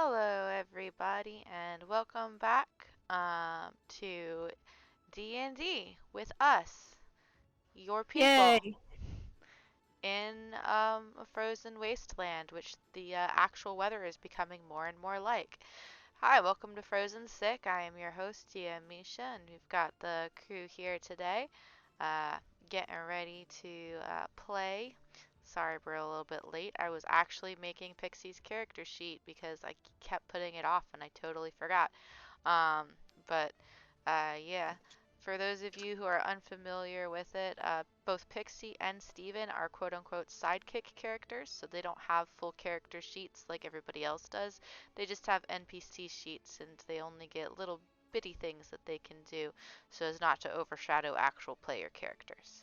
Hello, everybody, and welcome back to D&D with us, your people, Yay! in a frozen wasteland, which the actual weather is becoming more and more like. Hi, welcome to Frozen Sick. I am your host, Tia Misha, and we've got the crew here today, uh, getting ready to play. Sorry we're a little bit late. I was actually making Pixie's character sheet because I kept putting it off and I totally forgot. Um, but yeah, for those of you who are unfamiliar with it, both Pixie and Steven are quote unquote sidekick characters, so they don't have full character sheets like everybody else does. They just have NPC sheets and they only get little bitty things that they can do so as not to overshadow actual player characters.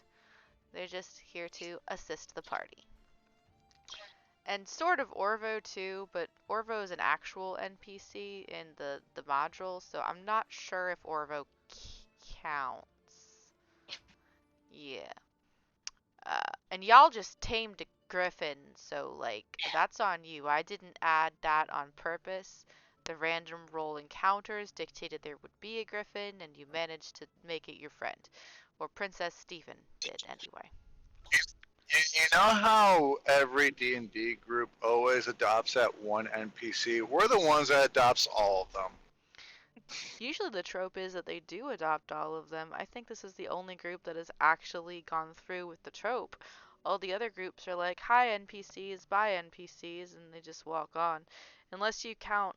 They're just here to assist the party. And sort of Orvo too, but Orvo is an actual NPC in the module, so I'm not sure if Orvo counts. Yeah. And y'all just tamed a griffin, so like that's on you. I didn't add that on purpose. The random roll encounters dictated there would be a griffin, and you managed to make it your friend. Or Princess Stephen did anyway. You know how every D&D group always adopts that one NPC? We're the ones that adopts all of them. Usually the trope is that they do adopt all of them. I think this is the only group that has actually gone through with the trope. All the other groups are like, hi NPCs, bye NPCs, and they just walk on. Unless you count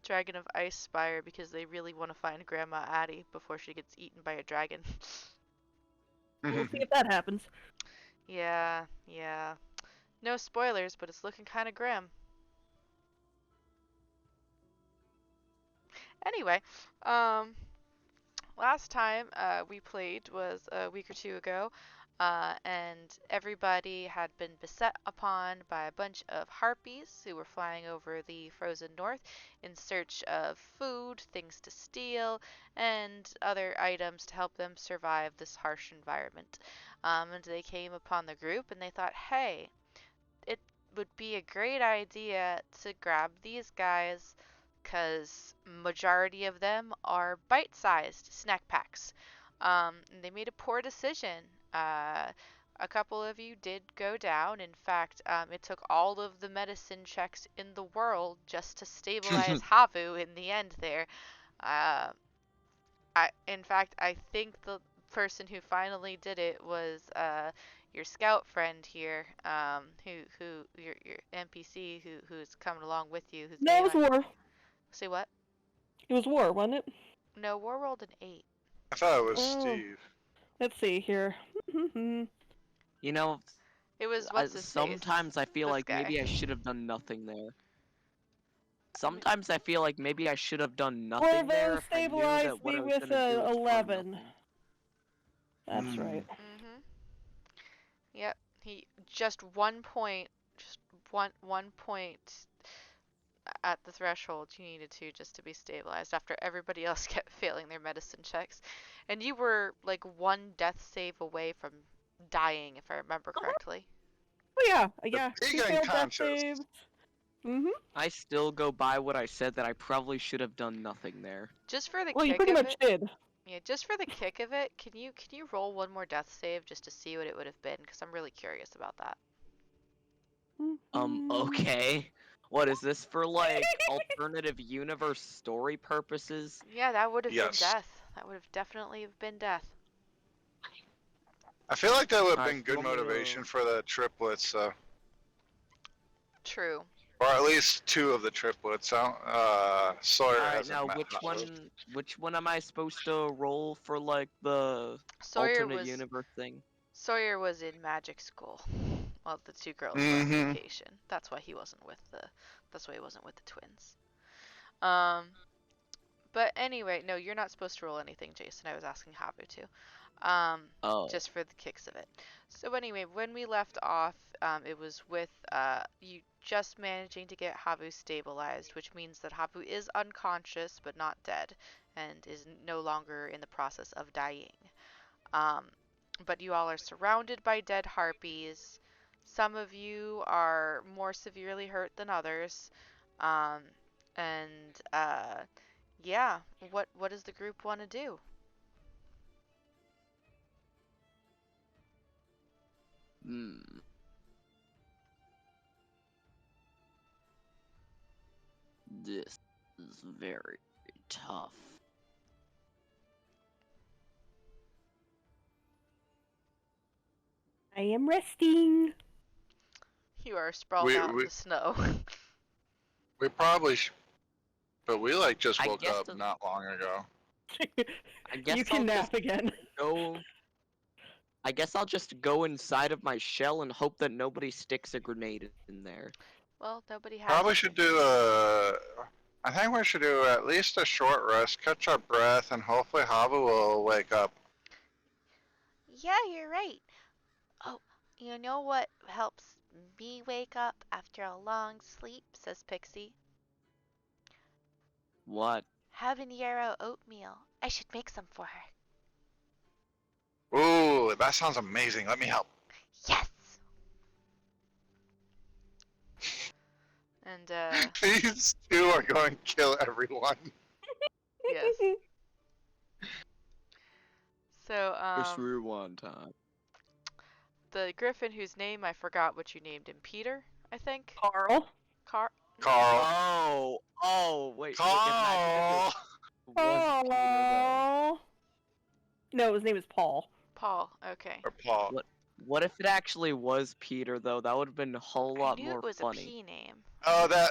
Dragon of Ice Spire because they really want to find Grandma Addie before she gets eaten by a dragon. We'll see if that happens. Yeah. No spoilers, but it's looking kind of grim. Anyway, um, last time we played was a week or two ago, and everybody had been beset upon by a bunch of harpies who were flying over the frozen north in search of food, things to steal, and other items to help them survive this harsh environment. And they came upon the group and they thought, hey, it would be a great idea to grab these guys because majority of them are bite-sized snack packs. And they made a poor decision. Uh, a couple of you did go down. In fact, it took all of the medicine checks in the world just to stabilize Havu in the end there. Uh, in fact, I think the person who finally did it was your scout friend here, who your NPC who's coming along with you, whose No, name it was I war. say what? It was war, wasn't it? No, War rolled an 8. I thought it was Oh, Steve. let's see here. You know, It was what's his face? sometimes I feel This like guy. maybe I should have done nothing there. I mean, Sometimes I feel like maybe I should have done nothing there Orvo if I knew that stabilized what me I was with gonna do a was harm 11. nothing. That's right. mhm. Yep. He just 1 point, just one point at the threshold you needed to just to be stabilized after everybody else kept failing their medicine checks. And you were like one death save away from dying, if I remember correctly. Oh yeah, The yeah. pig 2 failed death unconscious. saves. Mhm. I still go by what I said that I probably should have done nothing there. Just for the Well, you kick pretty of much it, did. yeah, just for the kick of it, can you roll one more death save just to see what it would have been? Because I'm really curious about that. Mhm. Okay. What is this for, like, alternative universe story purposes? Yeah, that would have been Yes. death. That would have definitely have been death. I feel like that would have Alright, been so you good want me motivation to... for the triplets, True. or at least two of the triplets. Sawyer Alright, hasn't now met Havu. which one am I supposed to roll for, like, the Sawyer alternate was universe thing? Sawyer was in magic school while the two girls were on Mm-hmm. vacation. That's why he wasn't with the twins. Um but anyway, no, you're not supposed to roll anything, Jason. I was asking Habu to. Um Oh. just for the kicks of it. So anyway, when we left off, it was with you just managing to get Habu stabilized, which means that Habu is unconscious but not dead and is no longer in the process of dying. Um, but you all are surrounded by dead harpies. Some of you are more severely hurt than others. Um, and yeah, what does the group want to do? Hmm. This is very tough. I am resting. You are sprawled We out in we the snow. we probably but we like just I woke guess up not long ago. I You guess I'll can nap just again. go. I guess I'll just go inside of my shell and hope that nobody sticks a grenade in there. Well, nobody has. Probably should do a. I think we should do at least a short rest, catch our breath, and hopefully Havu will wake up. Yeah, you're right. Oh, you know what helps me wake up after a long sleep, says Pixie. What? Habanero oatmeal. I should make some for her. Ooh, that sounds amazing. Let me help. Yes! And, These two are going to kill everyone. yes. So, Just rewind time. the griffin whose name I forgot what you named him. Peter, I think? Carl. Carl. Wait, imagine if Carl. it was Peter though. Oh. No, his name is Paul. Paul, okay. Or Paul. What if it actually was Peter though? That would have been a whole I lot knew more it was a funny. P name. Oh, that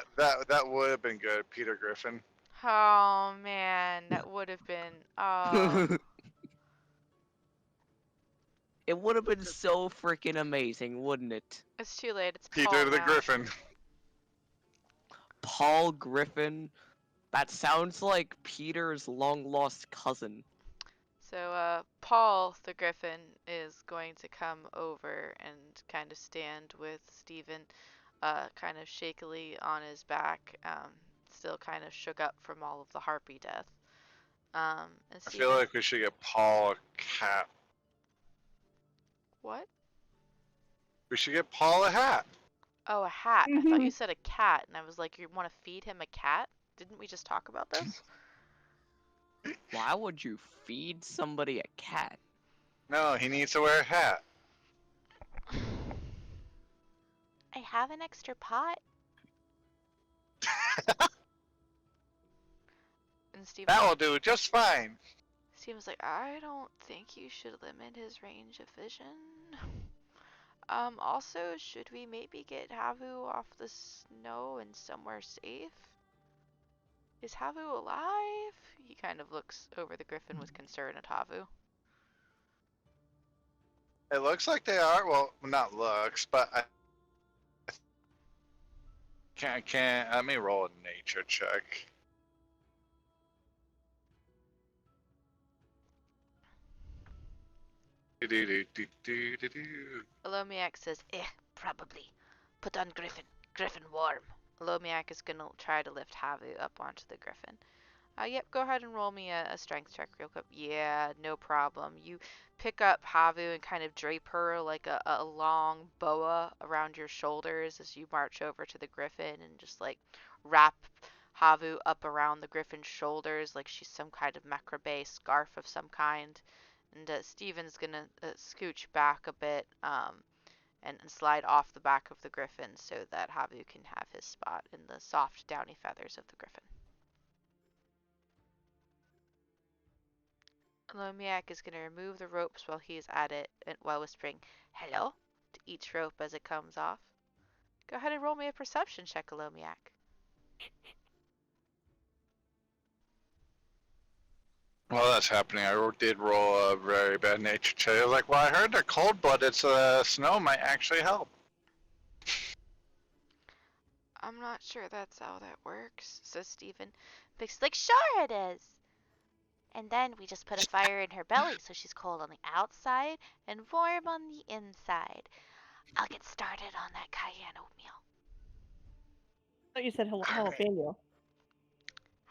would have been good, Peter Griffin. Oh, man, that would have been, oh. It would have been so freaking amazing, wouldn't it? It's too late, it's Peter Paul the now. Griffin. Paul Griffin. That sounds like Peter's long lost cousin. So, Paul the Griffin is going to come over and kind of stand with Stephen, kind of shakily on his back, still kind of shook up from all of the harpy death. And I feel Stephen, like we should get Paul a cat. what? We should get Paul a hat. Oh, a hat. I thought you Mhm. said a cat, and I was like, you want to feed him a cat? Didn't we just talk about this? Why would you feed somebody a cat? No, he needs to wear a hat. I have an extra pot. And That will do just fine. Stephen's like, I don't think you should limit his range of vision. Also, should we maybe get Havu off the snow and somewhere safe? Is Havu alive? He kind of looks over the griffin with concern at Havu. It looks like they are. Well, not looks, but I can't. Let me roll a nature check. Do-do-do-do-do-do-do. Alomiak says, probably. Put on Griffin. Griffin warm. Alomiak is gonna try to lift Havu up onto the griffin. Yep, go ahead and roll me a strength check real quick. Yeah, no problem. You pick up Havu and kind of drape her like a long boa around your shoulders as you march over to the griffin and just like wrap Havu up around the griffin's shoulders like she's some kind of macrame scarf of some kind. And Steven's gonna scooch back a bit and slide off the back of the griffin so that Havu can have his spot in the soft, downy feathers of the griffin. Lomiak is going to remove the ropes while he's at it and while whispering, hello, to each rope as it comes off. Go ahead and roll me a perception check, Lomiak. While that's happening, I did roll a very bad nature check. I was like, well, I heard they're cold-blooded, so snow might actually help. I'm not sure that's how that works, says Stephen. Vic's like, sure it is. And then we just put a fire in her belly so she's cold on the outside and warm on the inside. I'll get started on that cayenne oatmeal. I thought you said Alright. jalapeno.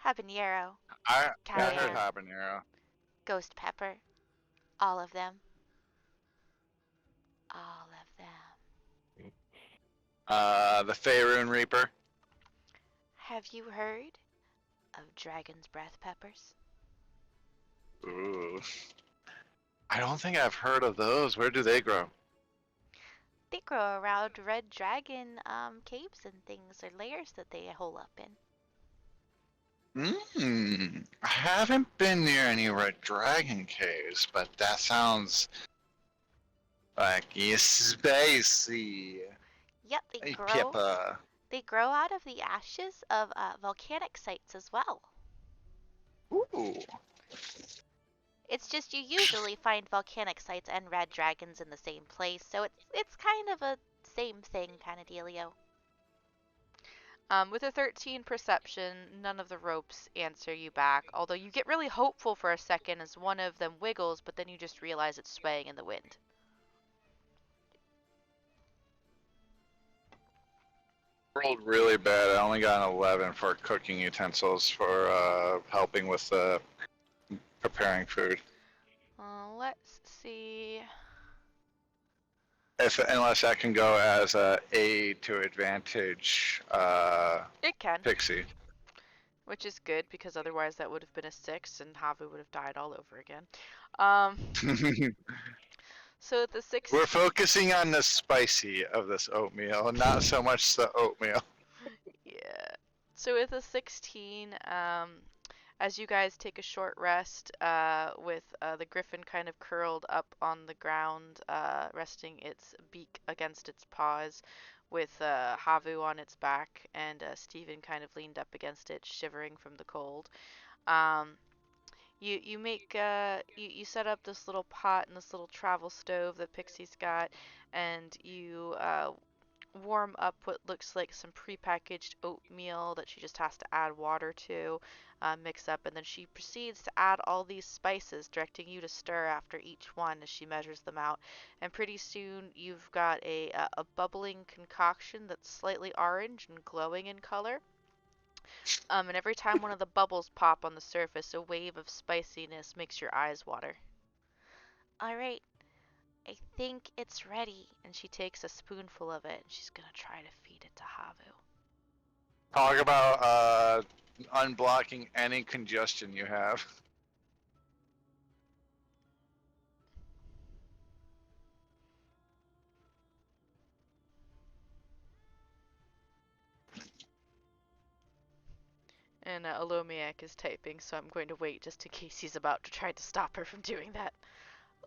Habanero, I heard cayenne, habanero. ghost pepper, all of them. All of them. The Faerun Reaper. Have you heard of dragon's breath peppers? Ooh. I don't think I've heard of those. Where do they grow? They grow around red dragon caves and things, or layers that they hole up in. I haven't been near any red dragon caves, but that sounds like it's spicy. Yep, Hey, Pippa. they grow out of the ashes of volcanic sites as well. Ooh. It's just you usually find volcanic sites and red dragons in the same place, so it's kind of a same thing kind of dealio. With a 13 perception, none of the ropes answer you back, although you get really hopeful for a second as one of them wiggles, but then you just realize it's swaying in the wind. Rolled really bad. I only got an 11 for cooking utensils for helping with preparing food. Let's see. Unless that can go as a aid to advantage It can, Pixie. which is good because otherwise that would have been a 6 and Havu would have died all over again. Um, so at the 6. We're focusing on the spicy of this oatmeal, not so much the oatmeal. Yeah. So with a 16, as you guys take a short rest, with the griffin kind of curled up on the ground, resting its beak against its paws, with Havu on its back, and Steven kind of leaned up against it, shivering from the cold. Um, you make you set up this little pot and this little travel stove that Pixie's got, and you warm up what looks like some prepackaged oatmeal that she just has to add water to, mix up, and then she proceeds to add all these spices, directing you to stir after each one as she measures them out. And pretty soon you've got a bubbling concoction that's slightly orange and glowing in color. And every time one of the bubbles pop on the surface, a wave of spiciness makes your eyes water. All right, I think it's ready. And she takes a spoonful of it and she's gonna try to feed it to Havu. Talk about unblocking any congestion you have. And Olomiak is typing, so I'm going to wait just in case he's about to try to stop her from doing that.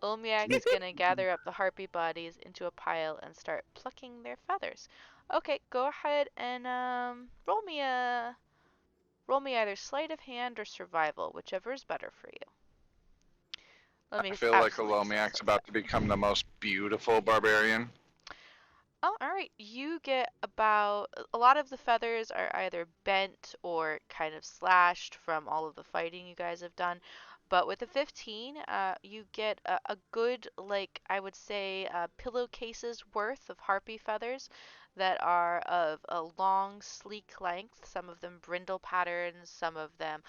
Olomiak is going to gather up the harpy bodies into a pile and start plucking their feathers. Okay, go ahead and roll me either sleight of hand or survival, whichever is better for you. Let me I feel like absolutely Olomiak's about to become the most beautiful barbarian. Oh, alright. You get about a lot of the feathers are either bent or kind of slashed from all of the fighting you guys have done. But with the 15, you get a good, like, I would say, pillowcases worth of harpy feathers that are of a long, sleek length. Some of them brindle patterns, some of them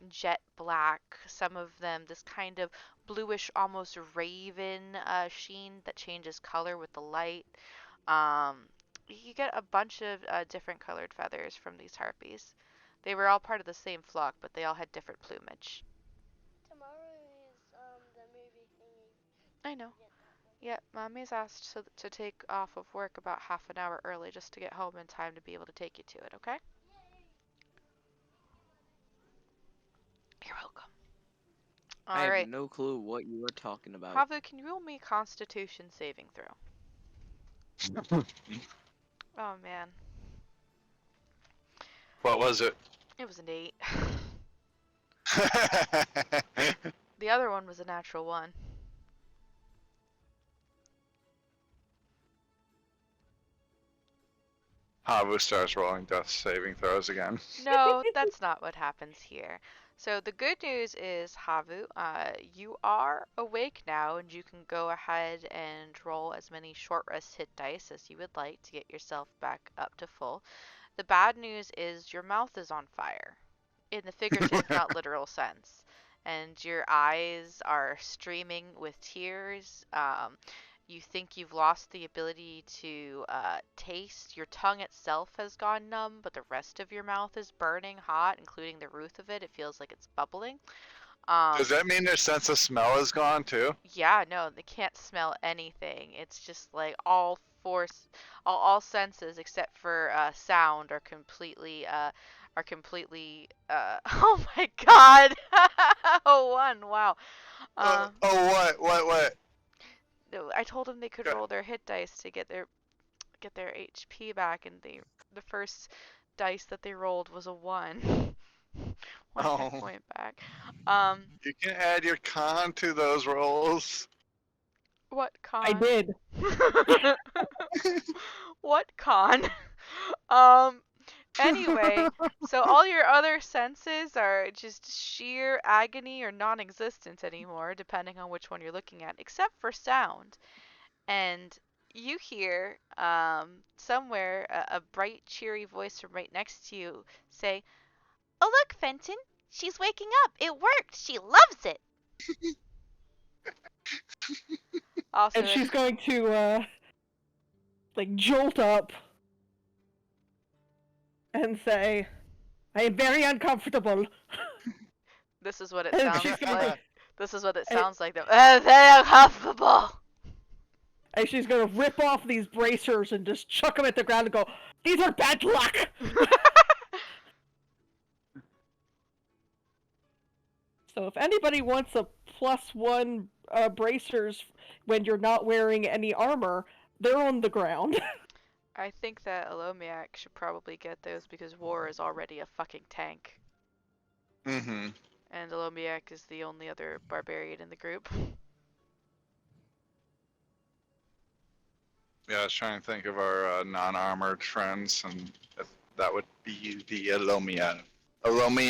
jet black, some of them this kind of bluish, almost raven sheen that changes color with the light. Um, you get a bunch of different colored feathers from these harpies. They were all part of the same flock, but they all had different plumage. Tomorrow is the movie thingy. I know. Get that one. Yeah, Mommy's asked to take off of work about half an hour early just to get home in time to be able to take you to it, okay? You're welcome. I have Alright. no clue what you are talking about. Havu, can you roll me a Constitution saving throw? Oh man. What was it? It was an 8. The other one was a natural 1. Havu starts rolling death saving throws again. No, that's not what happens here. So the good news is, Havu, you are awake now, and you can go ahead and roll as many short rest hit dice as you would like to get yourself back up to full. The bad news is your mouth is on fire, in the figurative, not literal sense, and your eyes are streaming with tears. You think you've lost the ability to taste. Your tongue itself has gone numb, but the rest of your mouth is burning hot, including the root of it. It feels like it's bubbling. Does that mean their sense of smell is gone too? Yeah, no, they can't smell anything. It's just like all force, all senses except for sound are completely. Oh my God! Oh, one, wow. Oh, what? No, I told them they could Go- roll their hit dice to get their HP back, and the first dice that they rolled was a one. One hit Oh, point back. Um, you can add your con to those rolls. what I con? did. What con? Um, anyway, so all your other senses are just sheer agony or non-existent anymore, depending on which one you're looking at, except for sound. And you hear somewhere a bright, cheery voice from right next to you say, "Oh, look, Fenton, she's waking up. It worked. She loves it." Also, And she's going to, like, jolt up and say, I am very uncomfortable. this is what it And sounds she's gonna like. go, This is what it and, sounds like, though. Very uncomfortable. and she's gonna rip off these bracers and just chuck them at the ground and go, these are bad luck! So if anybody wants a +1 bracers when you're not wearing any armor, they're on the ground. I think that Alomiak should probably get those because War is already a fucking tank. Mm-hmm. And Alomiak is the only other barbarian in the group. Yeah, I was trying to think of our non-armored friends, and that would be the Alomi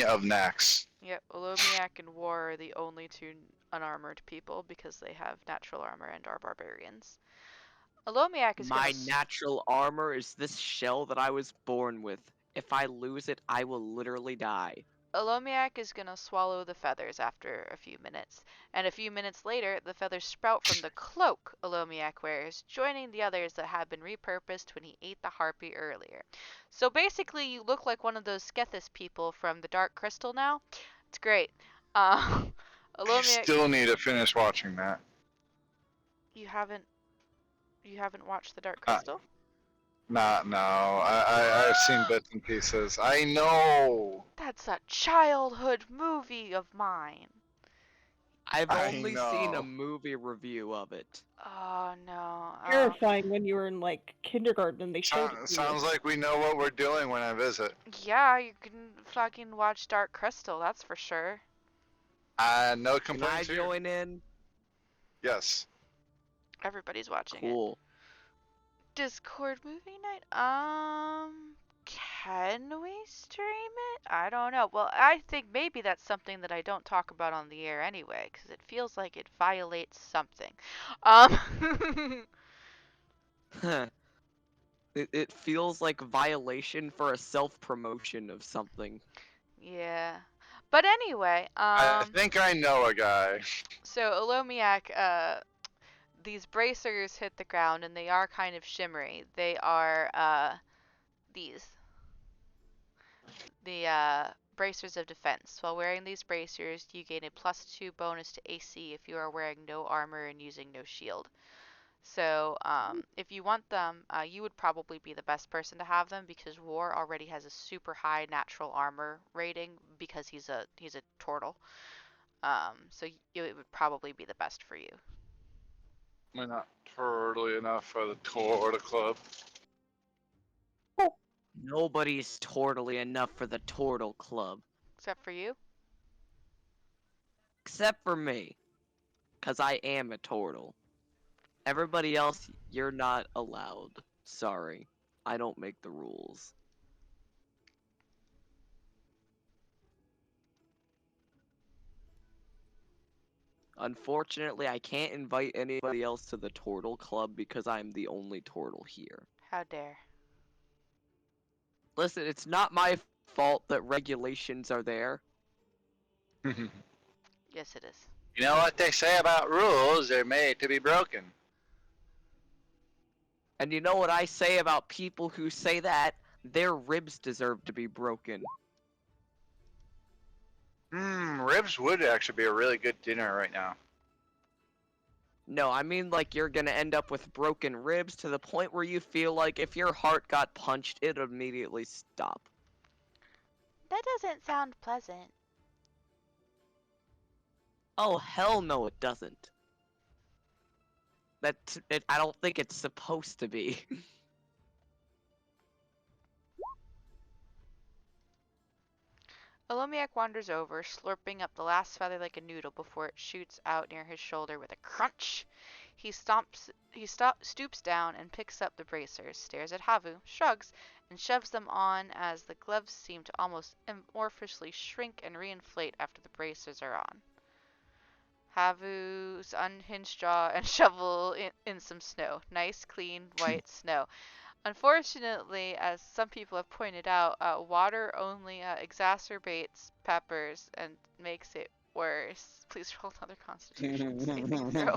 of Nax. Yep, Alomiak and War are the only two unarmored people because they have natural armor and are barbarians. Alomiak is My gonna. natural armor is this shell that I was born with. If I lose it, I will literally die. Alomiak is gonna swallow the feathers after a few minutes, and a few minutes later, the feathers sprout from the cloak Alomiak wears, joining the others that had been repurposed when he ate the harpy earlier. So basically, you look like one of those Skethis people from the Dark Crystal now. It's great. Uh, I Alomiak, still need to finish watching that. you haven't watched the Dark Uh, Crystal? No. I've seen bits and pieces. I know. That's a childhood movie of mine. I've I only seen a know. movie review of it. Oh no. Terrifying when you were in, like, kindergarten and they showed it to you. Sounds like we know what we're doing when I visit. Yeah, you can fucking watch Dark Crystal, that's for sure. No Can I complaints here. join in? Yes. Everybody's watching it. Cool. Discord movie night? Can we stream it? I don't know. Well, I think maybe that's something that I don't talk about on the air anyway, because it feels like it violates something. It feels like violation for a self-promotion of something. Yeah. But anyway, I think I know a guy. so Olomiak, these bracers hit the ground and they are kind of shimmery. They are these. The bracers of defense. While wearing these bracers, you gain a +2 bonus to AC if you are wearing no armor and using no shield. So, if you want them, you would probably be the best person to have them because War already has a super high natural armor rating because he's a turtle. So it would probably be the best for you. We're not turtly enough for the tour or the club. Nobody's tortly enough for the Turtle Club. Except for you. Except for me. Because I am a turtle. Everybody else, you're not allowed. Sorry. I don't make the rules. Unfortunately, I can't invite anybody else to the Turtle Club because I'm the only turtle here. How dare. Listen, it's not my fault that regulations are there. Yes, it is. You know what they say about rules? They're made to be broken. And you know what I say about people who say that? Their ribs deserve to be broken. Ribs would actually be a really good dinner right now. No, I mean like you're gonna end up with broken ribs to the point where you feel like if your heart got punched, it'd immediately stop. That doesn't sound pleasant. Oh, hell no, it doesn't. I don't think it's supposed to be. Olomiak wanders over, slurping up the last feather like a noodle before it shoots out near his shoulder with a crunch. Stoops down and picks up the bracers, stares at Havu, shrugs, and shoves them on as the gloves seem to almost amorphously shrink and reinflate after the bracers are on. Havu's unhinged jaw and shovel in some snow. Nice, clean, white snow. Unfortunately, as some people have pointed out, water only exacerbates peppers and makes it worse. Please roll another Constitution saving throw.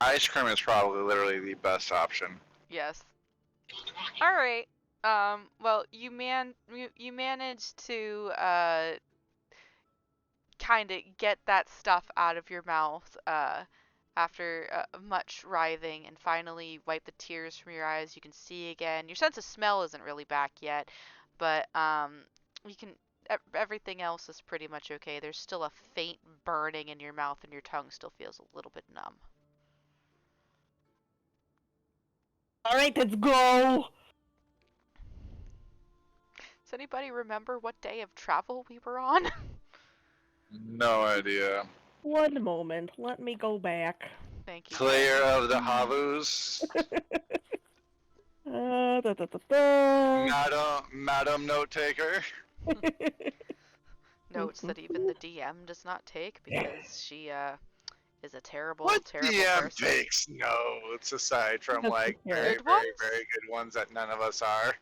Ice cream is probably literally the best option. Yes. All right. Well, you managed to kind of get that stuff out of your mouth after much writhing, and finally wipe the tears from your eyes. You can see again. Your sense of smell isn't really back yet, but you can. Everything else is pretty much okay. There's still a faint burning in your mouth, and your tongue still feels a little bit numb. All right, let's go. Does anybody remember what day of travel we were on? No idea. One moment, let me go back. Thank you. Player of the Havus. Da, da, da, da. Madam Note Taker. Notes that even the DM does not take because she is a terrible, What terrible DM person. takes notes aside from That's like fair. very, Good very, ones? very good ones that none of us are?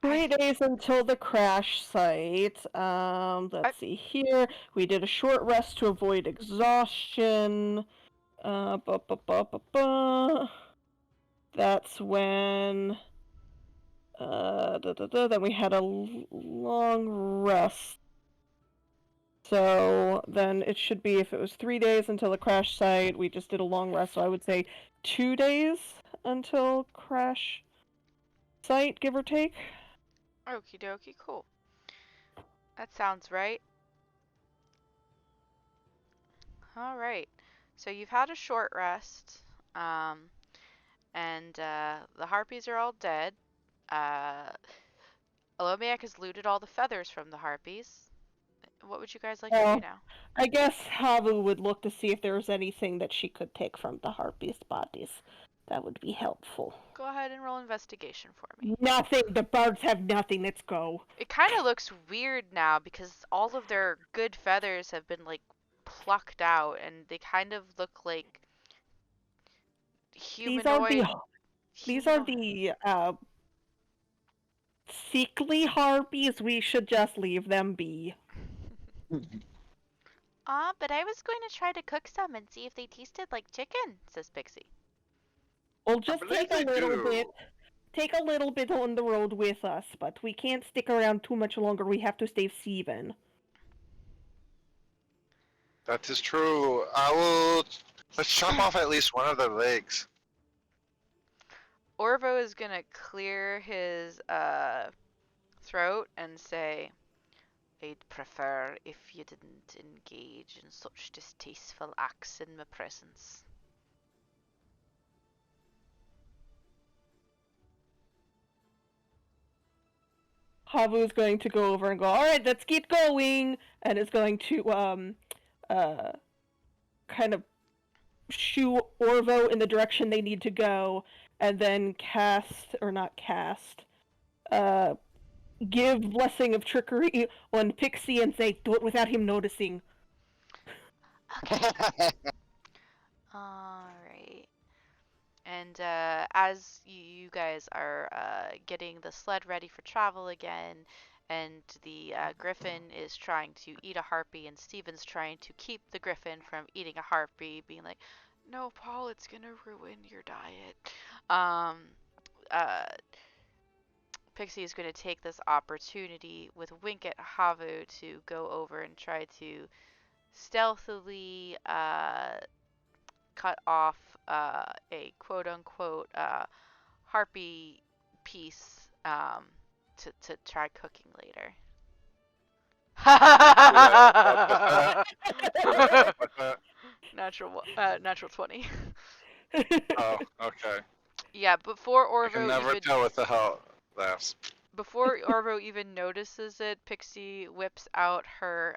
3 days until the crash site. Let's see here. We did a short rest to avoid exhaustion. Ba, ba, ba, ba, ba. That's when. Then we had a long rest. So then it should be, if it was 3 days until the crash site, we just did a long rest. So I would say 2 days until crash site, give or take. Okie dokie, cool. That sounds right. Alright. So you've had a short rest. And the harpies are all dead. Uh, Alomiak has looted all the feathers from the harpies. What would you guys like to do Well, now? I guess Havu would look to see if there was anything that she could take from the harpies' bodies. That would be helpful. Go ahead and roll investigation for me. Nothing. The birds have nothing. Let's go. It kind of looks weird now because all of their good feathers have been like plucked out and they kind of look like These are humanoid. the sickly harpies. We should just leave them be. But I was going to try to cook some and see if they tasted like chicken, says Pixie. We'll just believe take a they little do. bit. Take a little bit on the road with us, but we can't stick around too much longer. We have to save Steven. That is true. I will. Let's chop off at least one of their legs. Orvo is gonna clear his throat and say, I'd prefer if you didn't engage in such distasteful acts in my presence. Havu is going to go over and go, alright, let's get going, and is going to, kind of shoo Orvo in the direction they need to go, and then give Blessing of Trickery on Pixie and say, do it without him noticing. Okay. Alright. And as you guys are getting the sled ready for travel again, and the griffin is trying to eat a harpy, and Steven's trying to keep the griffin from eating a harpy, being like, "No, Paul, it's gonna ruin your diet." Um, uh, Pixie is going to take this opportunity with wink at Havu to go over and try to stealthily cut off a quote unquote harpy piece to try cooking later. Natural 20. Oh, okay. Yeah, I can never tell what the hell laughs. before Orvo even notices it, Pixie whips out her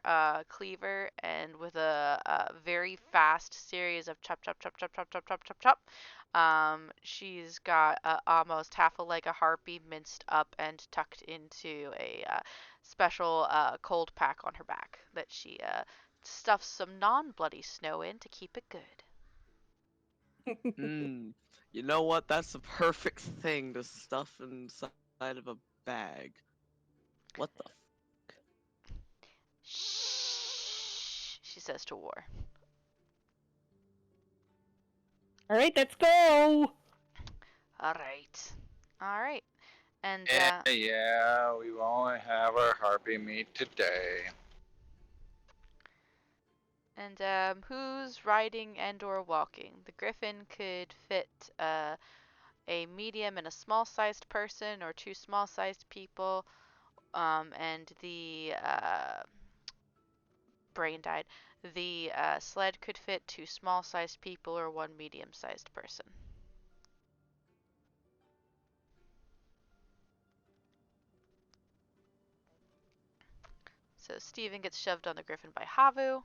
cleaver, and with a very fast series of chop, chop, chop, chop, chop, chop, chop, chop, chop, she's got almost half a leg of harpy minced up and tucked into a special cold pack on her back that she stuffs some non-bloody snow in to keep it good. Mmm. You know what? That's the perfect thing to stuff inside of a bag. What the Shh, she says to War. All right, let's go. All right. All right. And Yeah, we only have our harpy meat today. who's riding and or walking? The griffin could fit a medium and a small-sized person, or two small-sized people. And the brain died. The sled could fit two small-sized people or one medium-sized person. So Steven gets shoved on the griffin by Havu.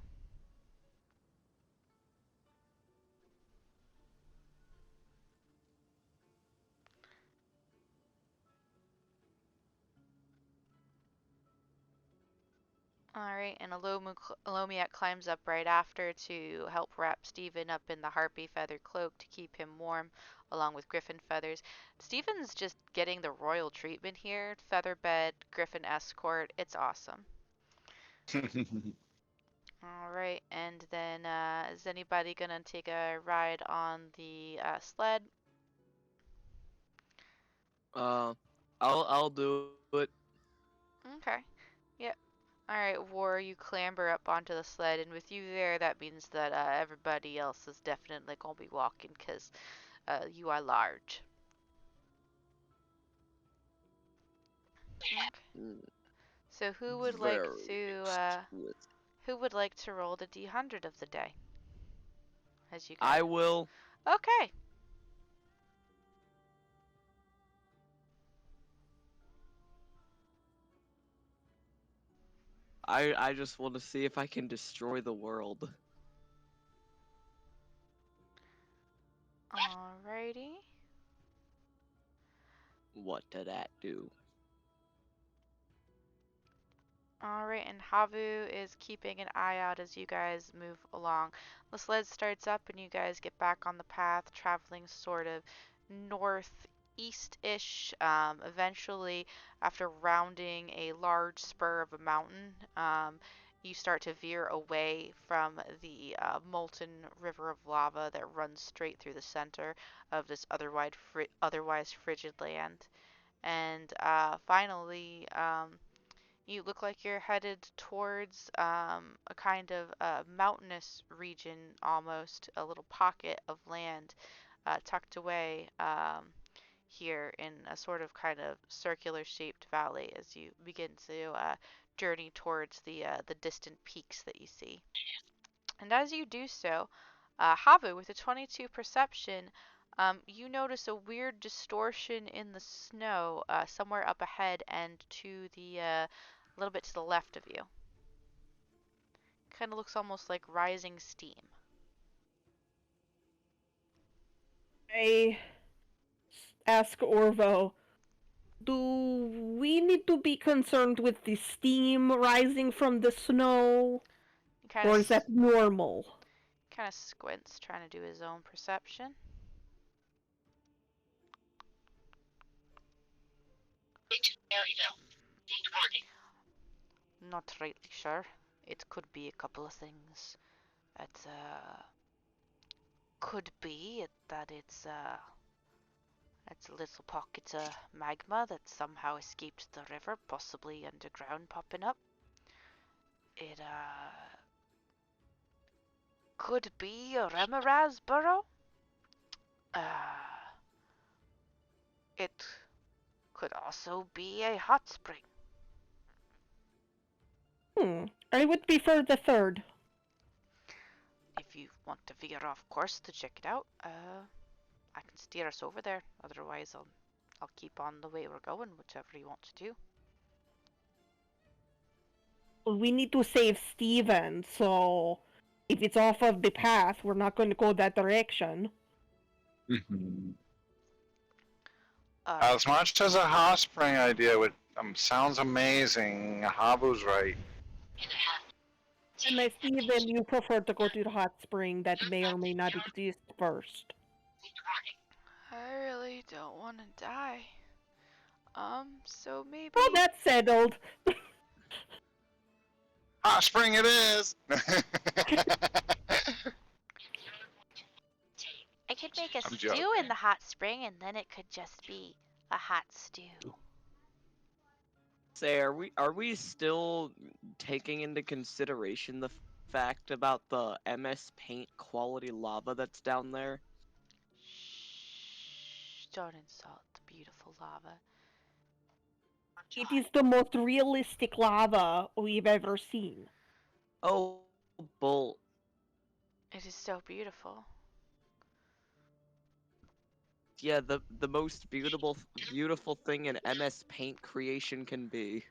Alright, and Alomiak climbs up right after to help wrap Steven up in the harpy feather cloak to keep him warm, along with griffin feathers. Steven's just getting the royal treatment here. Feather bed, griffin escort, it's awesome. Alright, and then is anybody gonna take a ride on the sled? I'll do it. Okay. Yep. Alright, War, you clamber up onto the sled, and with you there, that means that everybody else is definitely gonna be walking, because you are large. Okay. Mm, So very exquisite. who would like to roll the D100 of the day? As you guys. I will. Okay. I just want to see if I can destroy the world. Alrighty. What did that do? Alright, and Havu is keeping an eye out as you guys move along. The sled starts up and you guys get back on the path, traveling sort of northeast-ish. Eventually, after rounding a large spur of a mountain, you start to veer away from the molten river of lava that runs straight through the center of this otherwise frigid land. And finally, you look like you're headed towards a kind of mountainous region, almost a little pocket of land tucked away here in a sort of kind of circular shaped valley as you begin to journey towards the distant peaks that you see. And as you do so, Havu, with a 22 perception, you notice a weird distortion in the snow somewhere up ahead and to the a little bit to the left of you. Kind of looks almost like rising steam. I ask Orvo, do we need to be concerned with the steam rising from the snow? Kind Or is of that normal? squints, trying to do his own perception. not rightly sure. It could be a couple of things. It could be that it's a little pocket of magma that somehow escaped the river, possibly underground popping up. It could be a Remoraz burrow. Uh, it could also be a hot spring. I would prefer the third. If you want to veer off course to check it out, I can steer us over there. Otherwise, I'll keep on the way we're going, whichever you want to do. We need to save Steven, so if it's off of the path, we're not going to go that direction. As much as a hot spring idea would sounds amazing, Habu's right. And my Steven, you prefer to go to the hot spring that may or may not exist first. I really don't want to die. So maybe. Well, that's settled. Hot spring it is! I could make a I'm stew joking. in the hot spring, and then it could just be a hot stew. Say, are we still taking into consideration the fact about the MS Paint quality lava that's down there? Shh, don't insult the beautiful lava. It is the most realistic lava we've ever seen. Oh, bull. It is so beautiful. Yeah, the most beautiful thing an MS Paint creation can be.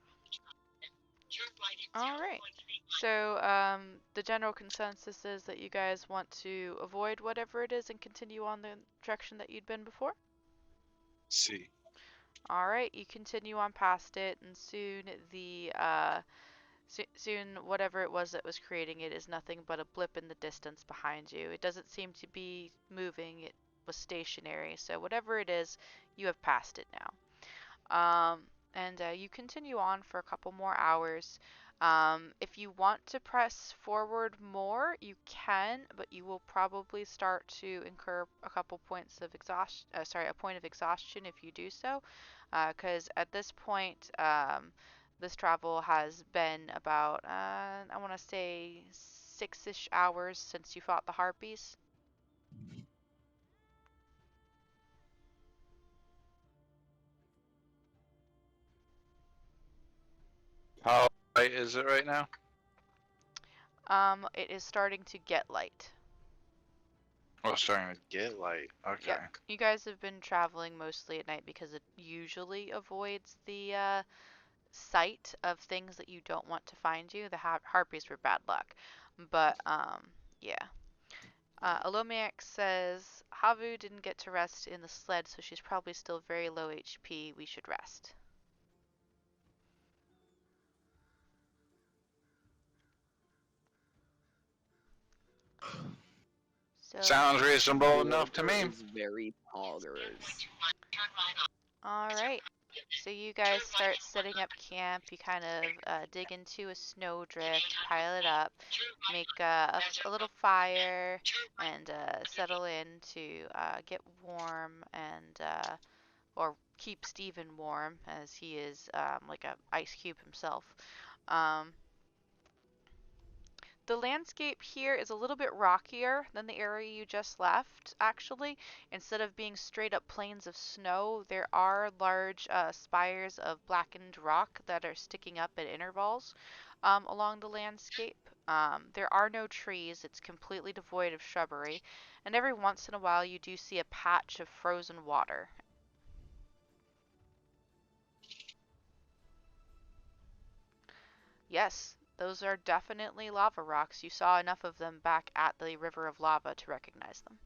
All right. So, the general consensus is that you guys want to avoid whatever it is and continue on the direction that you'd been before? See. All right, you continue on past it, and soon soon whatever it was that was creating it is nothing but a blip in the distance behind you. It doesn't seem to be moving. It was stationary. So whatever it is, you have passed it now. And you continue on for a couple more hours. If you want to press forward more, you can, but you will probably start to incur a couple points of exhaustion. Sorry, a point of exhaustion if you do so, because at this point, this travel has been about I want to say 6-ish hours since you fought the harpies. How light is it right now? It is starting to get light. Oh, it's starting to get light. Okay. Yep. You guys have been traveling mostly at night because it usually avoids the sight of things that you don't want to find you. The harpies were bad luck. But, yeah. Alomiak says, Havu didn't get to rest in the sled, so she's probably still very low HP. We should rest. So, Sounds reasonable enough to Order me. is very poggers. alright. So you guys start setting up camp. You kind of dig into a snowdrift, pile it up, make a little fire, and settle in to get warm and or keep Steven warm as he is like a ice cube himself. Um, the landscape here is a little bit rockier than the area you just left, actually. Instead of being straight up plains of snow, there are large spires of blackened rock that are sticking up at intervals along the landscape. There are no trees, it's completely devoid of shrubbery, and every once in a while you do see a patch of frozen water. Yes, those are definitely lava rocks. You saw enough of them back at the River of Lava to recognize them.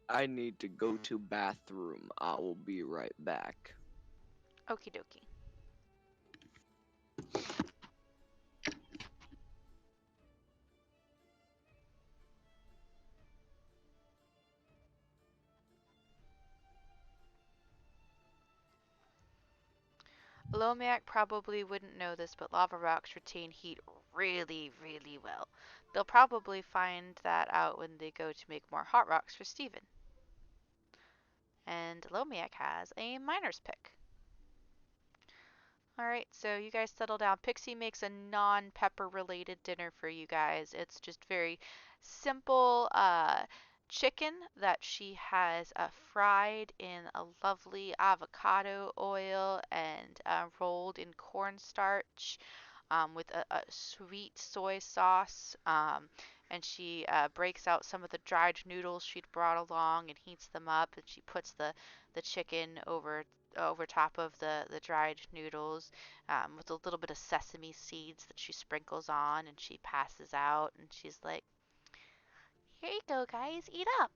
I need to go to bathroom. I will be right back. Okie dokie. Lomac probably wouldn't know this, but lava rocks retain heat really, really well. They'll probably find that out when they go to make more hot rocks for Steven. And Lomac has a miner's pick. Alright, so you guys settle down. Pixie makes a non-pepper related dinner for you guys. It's just very simple chicken that she has fried in a lovely avocado oil and rolled in cornstarch with a sweet soy sauce. And she breaks out some of the dried noodles she'd brought along and heats them up. And she puts the chicken over top of the dried noodles with a little bit of sesame seeds that she sprinkles on, and she passes out, and she's like, "Here you go, guys, eat up."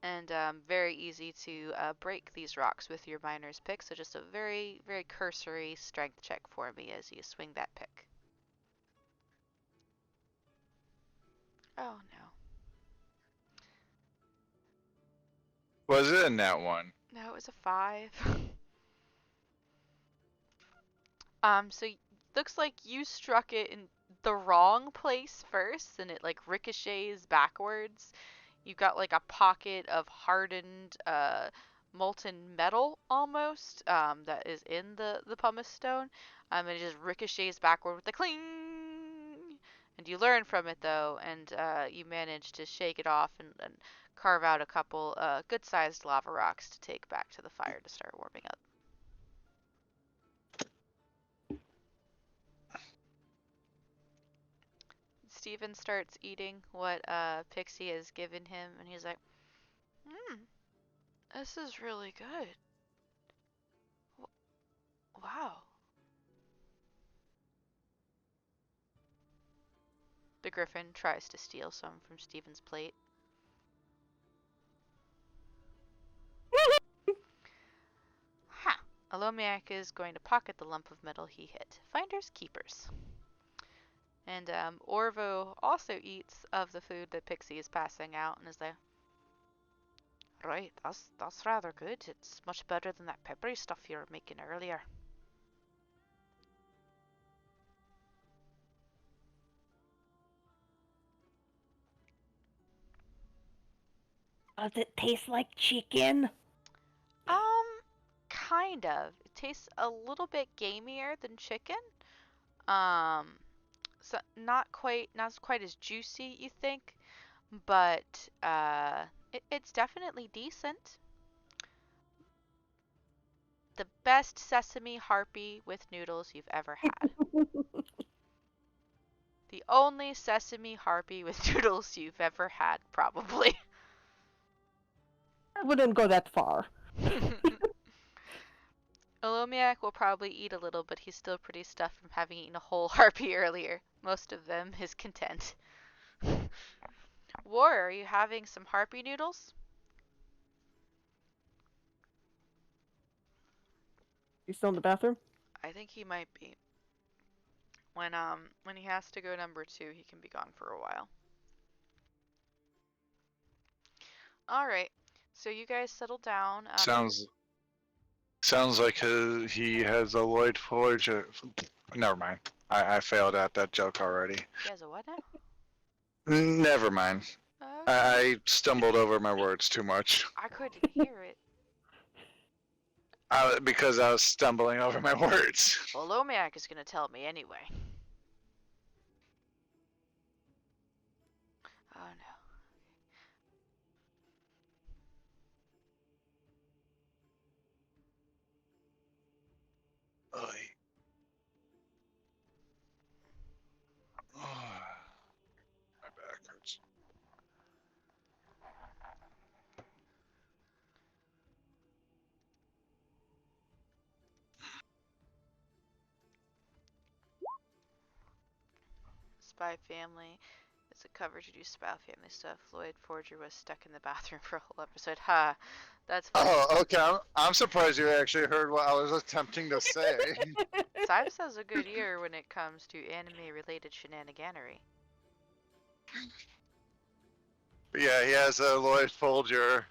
And very easy to break these rocks with your miner's pick. So just a very, very cursory strength check for me as you swing that pick. Oh no. Was it in that one? No, it was a 5. So looks like you struck it in the wrong place first, and it like ricochets backwards. You've got like a pocket of hardened, molten metal almost, that is in the pumice stone. And it just ricochets backward with a cling. And you learn from it though, and you manage to shake it off and carve out a couple good-sized lava rocks to take back to the fire to start warming up. Steven starts eating what Pixie has given him, and he's like, this is really good. Wow. The griffin tries to steal some from Steven's plate. Ha! Alomiak is going to pocket the lump of metal he hit. Finders keepers. And Orvo also eats of the food that Pixie is passing out and is like, right, that's rather good. It's much better than that peppery stuff you were making earlier. Does it taste like chicken? Kind of. It tastes a little bit gamier than chicken. Um, so not quite as juicy, you think, but it's definitely decent. The best sesame harpy with noodles you've ever had. The only sesame harpy with noodles you've ever had, probably. I wouldn't go that far. Olomiak will probably eat a little, but he's still pretty stuffed from having eaten a whole harpy earlier. Most of them is content. War, are you having some harpy noodles? You still in the bathroom? I think he might be. When he has to go number 2, he can be gone for a while. All right. So you guys settle down. Sounds like he has a Lloyd Forge. Never mind. I failed at that joke already. He has a what now? Never mind. Okay. I stumbled over my words too much. I couldn't hear it. Because I was stumbling over my words. Well, Lomiak is gonna tell me anyway. Oh no. Oy. My back hurts. Spy Family. It's a cover to do Spy Family stuff. Lloyd Forger was stuck in the bathroom for a whole episode. Ha! That's funny. Oh, okay. I'm surprised you actually heard what I was attempting to say. Cyrus has a good ear when it comes to anime-related shenaniganery. But yeah, he has a Lloyd Folger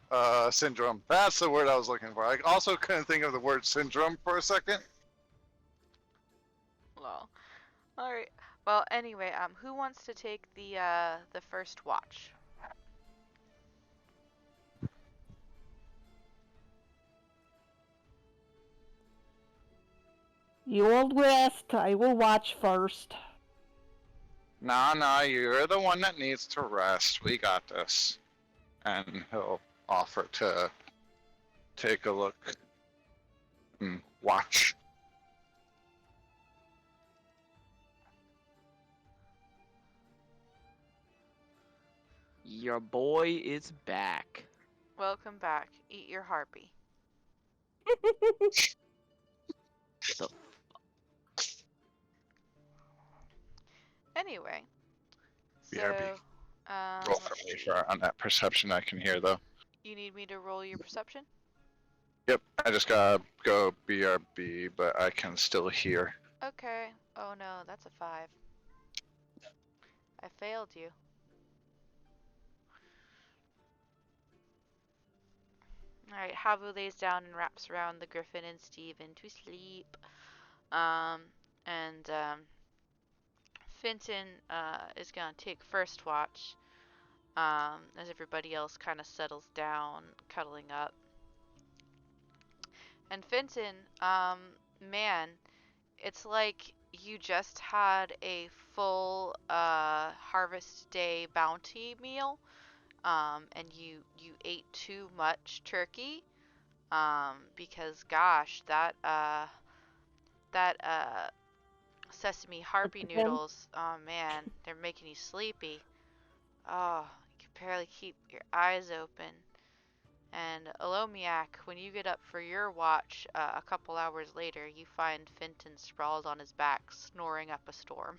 syndrome. That's the word I was looking for. I also couldn't think of the word syndrome for a second. Lol. Alright. Well, anyway, who wants to take the first watch? You old West, I will watch first. Nah, you're the one that needs to rest. We got this. And he'll offer to take a look and watch. Your boy is back. Welcome back. Eat your harpy. The Anyway, BRB. so Roll for me for on that perception I can hear though. you need me to roll your perception? Yep, I just gotta go BRB, but I can still hear. Okay. Oh no, that's a 5. I failed you. Alright, Havu lays down and wraps around the Griffin and Steven to sleep. And Finton is gonna take first watch. As everybody else kind of settles down, cuddling up. And Finton, man, it's like you just had a full Harvest Day bounty meal, and you ate too much turkey, because gosh, that sesame harpy noodles, oh man, they're making you sleepy. Oh, you can barely keep your eyes open. And Alomiak, when you get up for your watch a couple hours later, you find Finton sprawled on his back, snoring up a storm.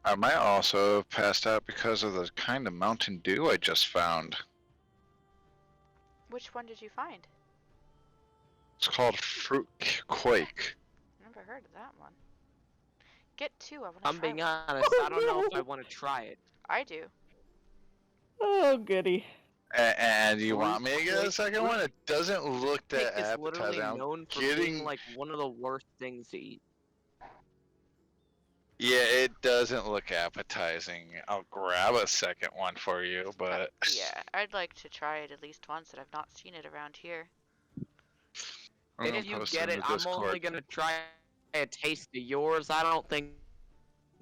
I might also have passed out because of the kind of Mountain Dew I just found. Which one did you find? It's called Fruit Quake. Never heard of that one. Get 2, I want to I'm try being one. honest, I don't know if I want to try it. I do. Oh, goody. And you Fruit want me to get a Quake- second Fruit one? It doesn't look Cake that is literally appetizing. known for getting... being like one of the worst things to eat. Yeah, it doesn't look appetizing. I'll grab a second one for you, but... Yeah, I'd like to try it at least once, and I've not seen it around here. I'm gonna If you post get in it, the I'm only Discord. gonna try a taste of yours. I don't think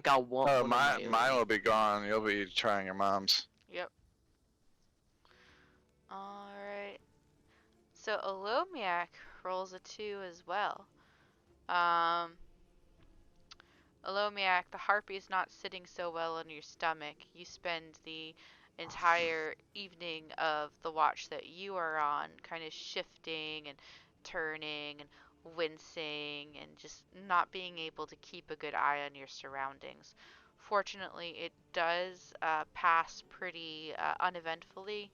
I'll want one of my Mine own. will be gone. You'll be trying your mom's. Yep. Alright. So Alomiak rolls a 2 as well. Alomiak, the harpy is not sitting so well on your stomach. You spend the entire evening of the watch that you are on kind of shifting and turning and wincing and just not being able to keep a good eye on your surroundings. Fortunately, it does pass pretty uneventfully.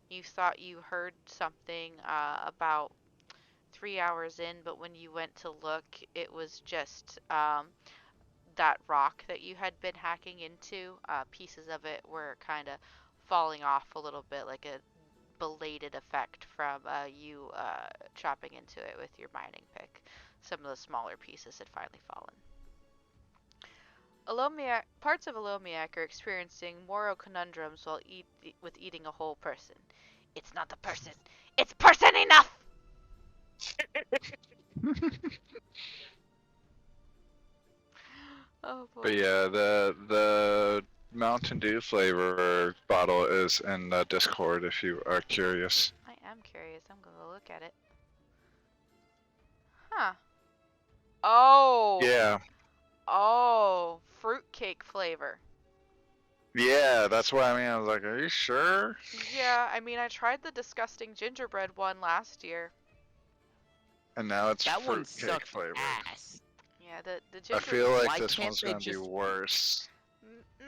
You thought you heard something about 3 hours in, but when you went to look, it was just that rock that you had been hacking into. Pieces of it were kind of falling off a little bit, like a belated effect from you chopping into it with your mining pick. Some of the smaller pieces had finally fallen. Parts of Alomiak are experiencing moral conundrums with eating a whole person. It's not a person. It's person enough! Oh boy. But yeah, the Mountain Dew flavor bottle is in the Discord if you are curious. I am curious. I'm gonna look at it. Huh. Oh. Yeah, Oh. Fruitcake flavor. Yeah, that's what I mean. I was like, are you sure? Yeah, I mean, I tried the disgusting gingerbread one last year. And now it's That one fruitcake sucked flavored. ass. Yeah, the I ginger. feel like Why this can't one's they gonna be just... worse.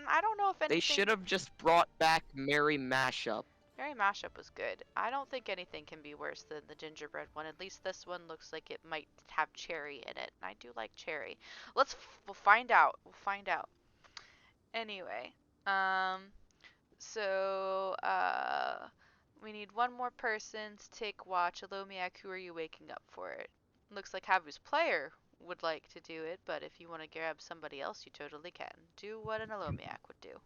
I don't know if They anything. should have just brought back Merry Mashup. Mary Mashup was good. I don't think anything can be worse than the gingerbread one. At least this one looks like it might have cherry in it. And I do like cherry. We'll find out. We'll find out. Anyway, um, so we need one more person to take watch. Alomiak, who are you waking up for it? Looks like Havu's player would like to do it, but if you want to grab somebody else, you totally can. Do what an Alomiak would do.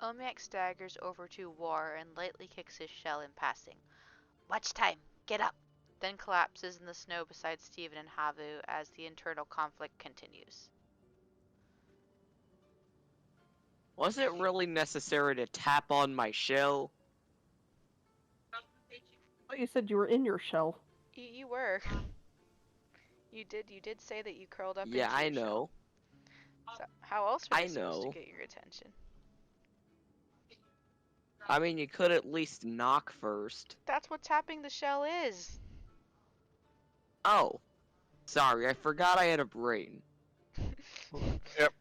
Alomiak staggers over to War and lightly kicks his shell in passing. Watch time! Get up! Then collapses in the snow beside Stephen and Havu as the internal conflict continues. Was it really necessary to tap on my shell? Well, you said you were in your shell. You were. You did say that you curled up Yeah, into I your shell. know. So how else are I they supposed to know. get your attention? I mean, you could at least knock first. That's what tapping the shell is. Oh. Sorry, I forgot I had a brain. Yep.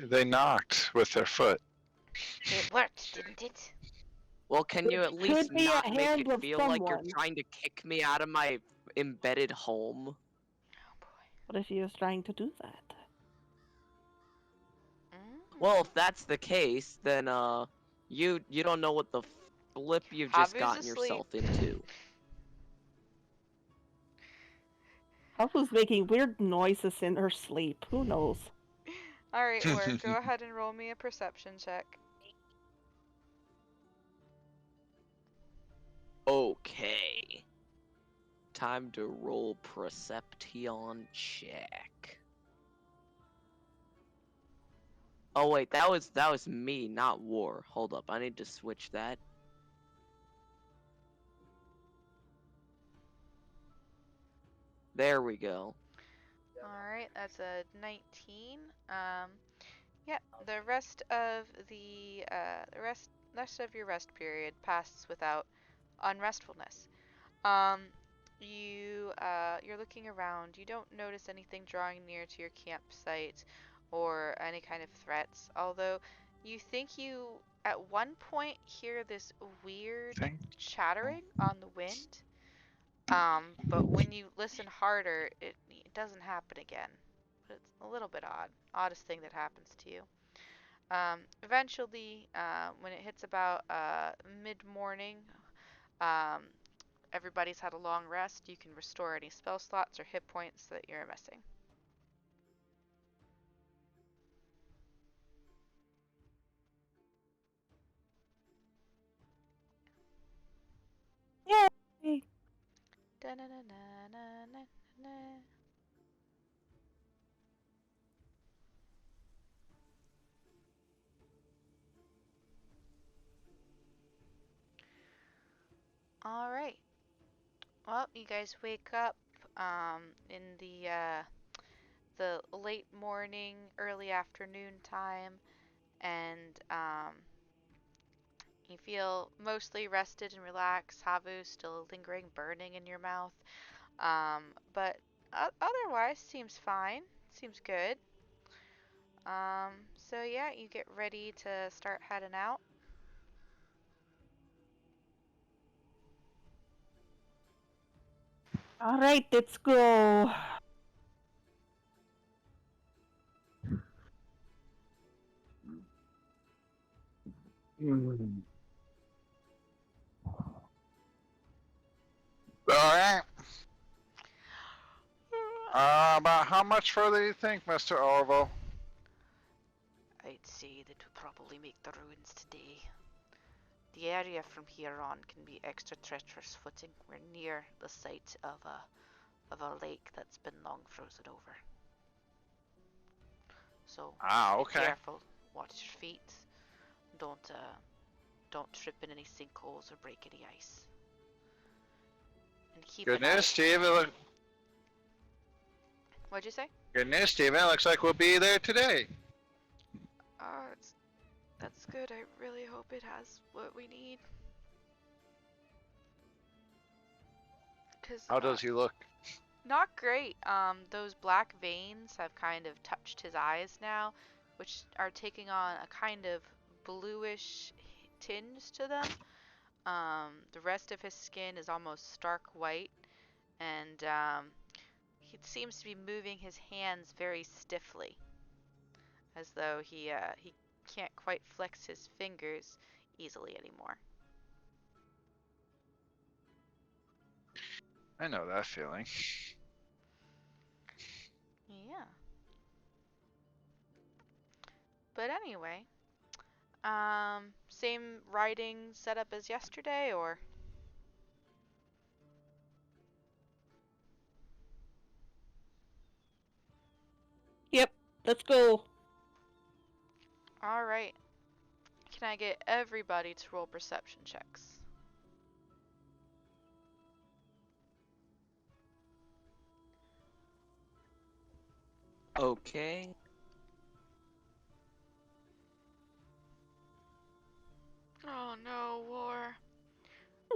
They knocked with their foot. It worked, didn't it? Well, can you at least Could be a not make hand it of feel like you're someone. trying to kick me out of my embedded home? Oh boy. What if he was trying to do that? Well, if that's the case, then you don't know what the flip you've just Havu's gotten asleep. yourself into. Havu's making weird noises in her sleep. Who knows? Alright, War, go ahead and roll me a perception check. Okay. Time to roll Perception check. Oh wait, that was me, not War. Hold up, I need to switch that. There we go. Alright, that's a 19. Yeah, the rest of rest of your rest period passes without unrestfulness. Um, you're looking around. You don't notice anything drawing near to your campsite or any kind of threats. Although you think you at one point hear this weird chattering on the wind. But when you listen harder, it doesn't happen again. But it's a little bit odd. Oddest thing that happens to you. Eventually, when it hits about mid-morning, um, everybody's had a long rest. You can restore any spell slots or hit points that you're missing. Yay! Da-na-na-na-na-na-na. All right. Well, you guys wake up in the late morning, early afternoon time, and you feel mostly rested and relaxed. Havu still lingering burning in your mouth. But otherwise seems fine. Seems good. So yeah, you get ready to start heading out. Alright, let's go. Mm. Alright. About how much further do you think, Mr. Orville? I'd say that we'll probably make the ruins today. The area from here on can be extra treacherous footing. We're near the site of a lake that's been long frozen over. So be Okay. careful. Watch your feet. Don't trip in any sinkholes or break any ice. And keep Good an eye. news, Steve. What'd you say? Good news, Steve. It looks like we'll be there today. Oh, that's good. I really hope it has what we need. Cause How does he look? not great. Those black veins have kind of touched his eyes now, which are taking on a kind of bluish tinge to them. The rest of his skin is almost stark white, and he seems to be moving his hands very stiffly, as though he can't quite flex his fingers easily anymore. I know that feeling. Yeah. But anyway, same writing setup as yesterday, or? Yep, let's go. All right. Can I get everybody to roll perception checks? Okay. Oh no, War.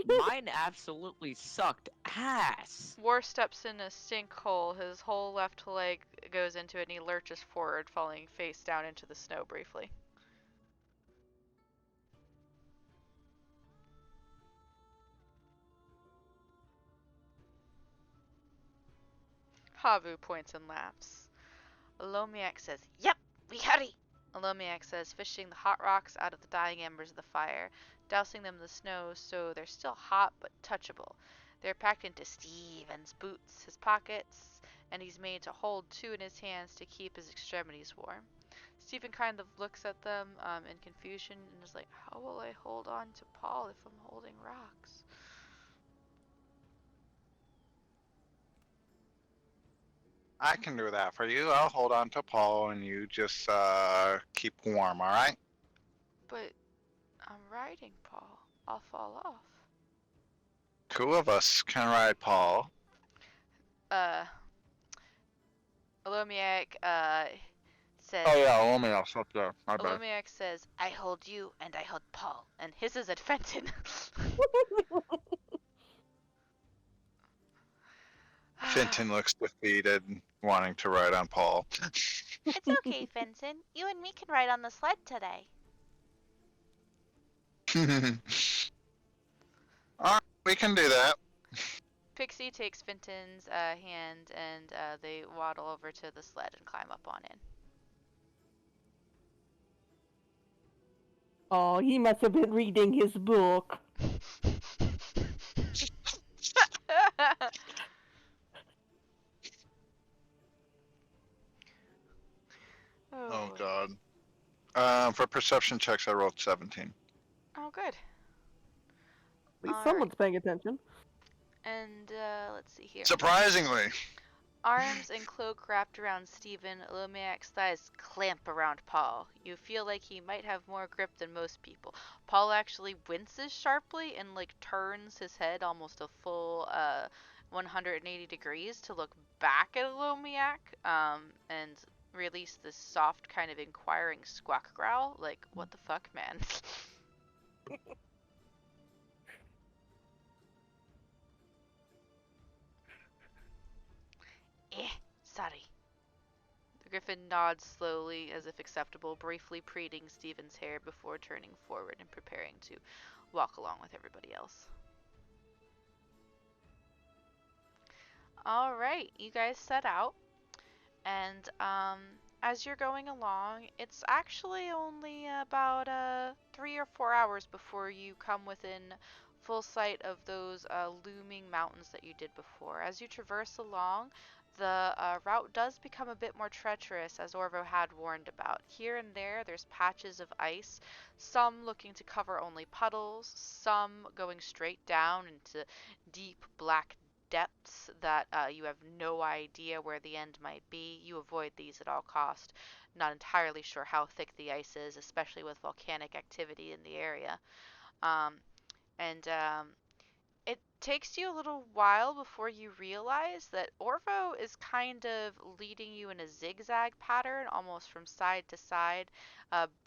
Mine absolutely sucked ass. War steps in a sinkhole. His whole left leg goes into it and he lurches forward, falling face down into the snow briefly. Havu points and laughs. Alomiak says, "Yep, we hurry." Alomiak says, fishing the hot rocks out of the dying embers of the fire, dousing them in the snow so they're still hot but touchable. They're packed into Steven's boots, his pockets, and he's made to hold two in his hands to keep his extremities warm. Stephen kind of looks at them in confusion and is like, how will I hold on to Paul if I'm holding rocks? I can do that for you. I'll hold on to Paul and you just keep warm, alright? But I'm riding Paul. I'll fall off. Two of us can ride Paul. Uh, Alomiak says, Oh yeah, only else up there. My bad. Alomiak says, I hold you and I hold Paul, and hisses at Fenton. Finton looks defeated, wanting to ride on Paul. It's okay, Fenton. You and me can ride on the sled today. Alright, we can do that. Pixie takes Fenton's hand and they waddle over to the sled and climb up on in. Oh, he must have been reading his book. Oh boy. god. For perception checks, I rolled 17. Oh, good. At least Alright. someone's paying attention. And let's see here. Surprisingly. Arms and cloak wrapped around Stephen, Alomiak's thighs clamp around Paul. You feel like he might have more grip than most people. Paul actually winces sharply and turns his head almost a full 180 degrees to look back at Alomiak and release this soft kind of inquiring squawk growl. Like, what the fuck, man? Sorry. The griffin nods slowly, as if acceptable, briefly preening Stephen's hair before turning forward and preparing to walk along with everybody else. Alright, you guys set out, and as you're going along, it's actually only about 3 or 4 hours before you come within full sight of those looming mountains that you did before. As you traverse along, the route does become a bit more treacherous, as Orvo had warned about. Here and there, there's patches of ice, some looking to cover only puddles, some going straight down into deep black depths that you have no idea where the end might be. You avoid these at all cost. Not entirely sure how thick the ice is, especially with volcanic activity in the area. Um, and it takes you a little while before you realize that Orvo is kind of leading you in a zigzag pattern, almost from side to side,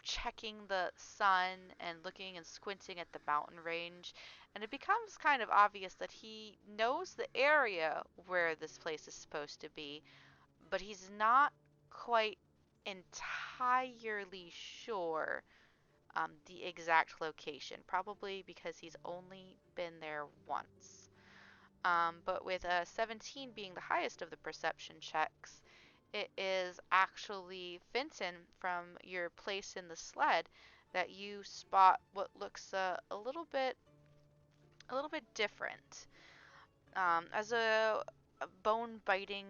checking the sun and looking and squinting at the mountain range. And it becomes kind of obvious that he knows the area where this place is supposed to be, but he's not quite entirely sure the exact location, probably because he's only been there once. But with 17 being the highest of the perception checks, it is actually Fenton from your place in the sled that you spot what looks a little bit different. As a bone-biting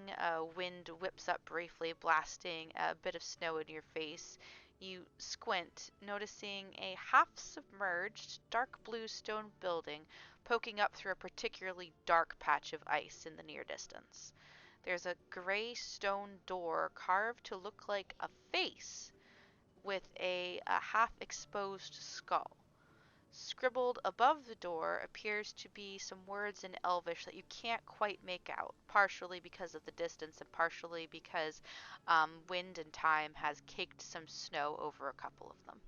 wind whips up briefly, blasting a bit of snow in your face, you squint, noticing a half-submerged, dark blue stone building poking up through a particularly dark patch of ice in the near distance. There's a gray stone door carved to look like a face with a half-exposed skull. Scribbled above the door appears to be some words in Elvish that you can't quite make out, partially because of the distance and partially because wind and time has caked some snow over a couple of them.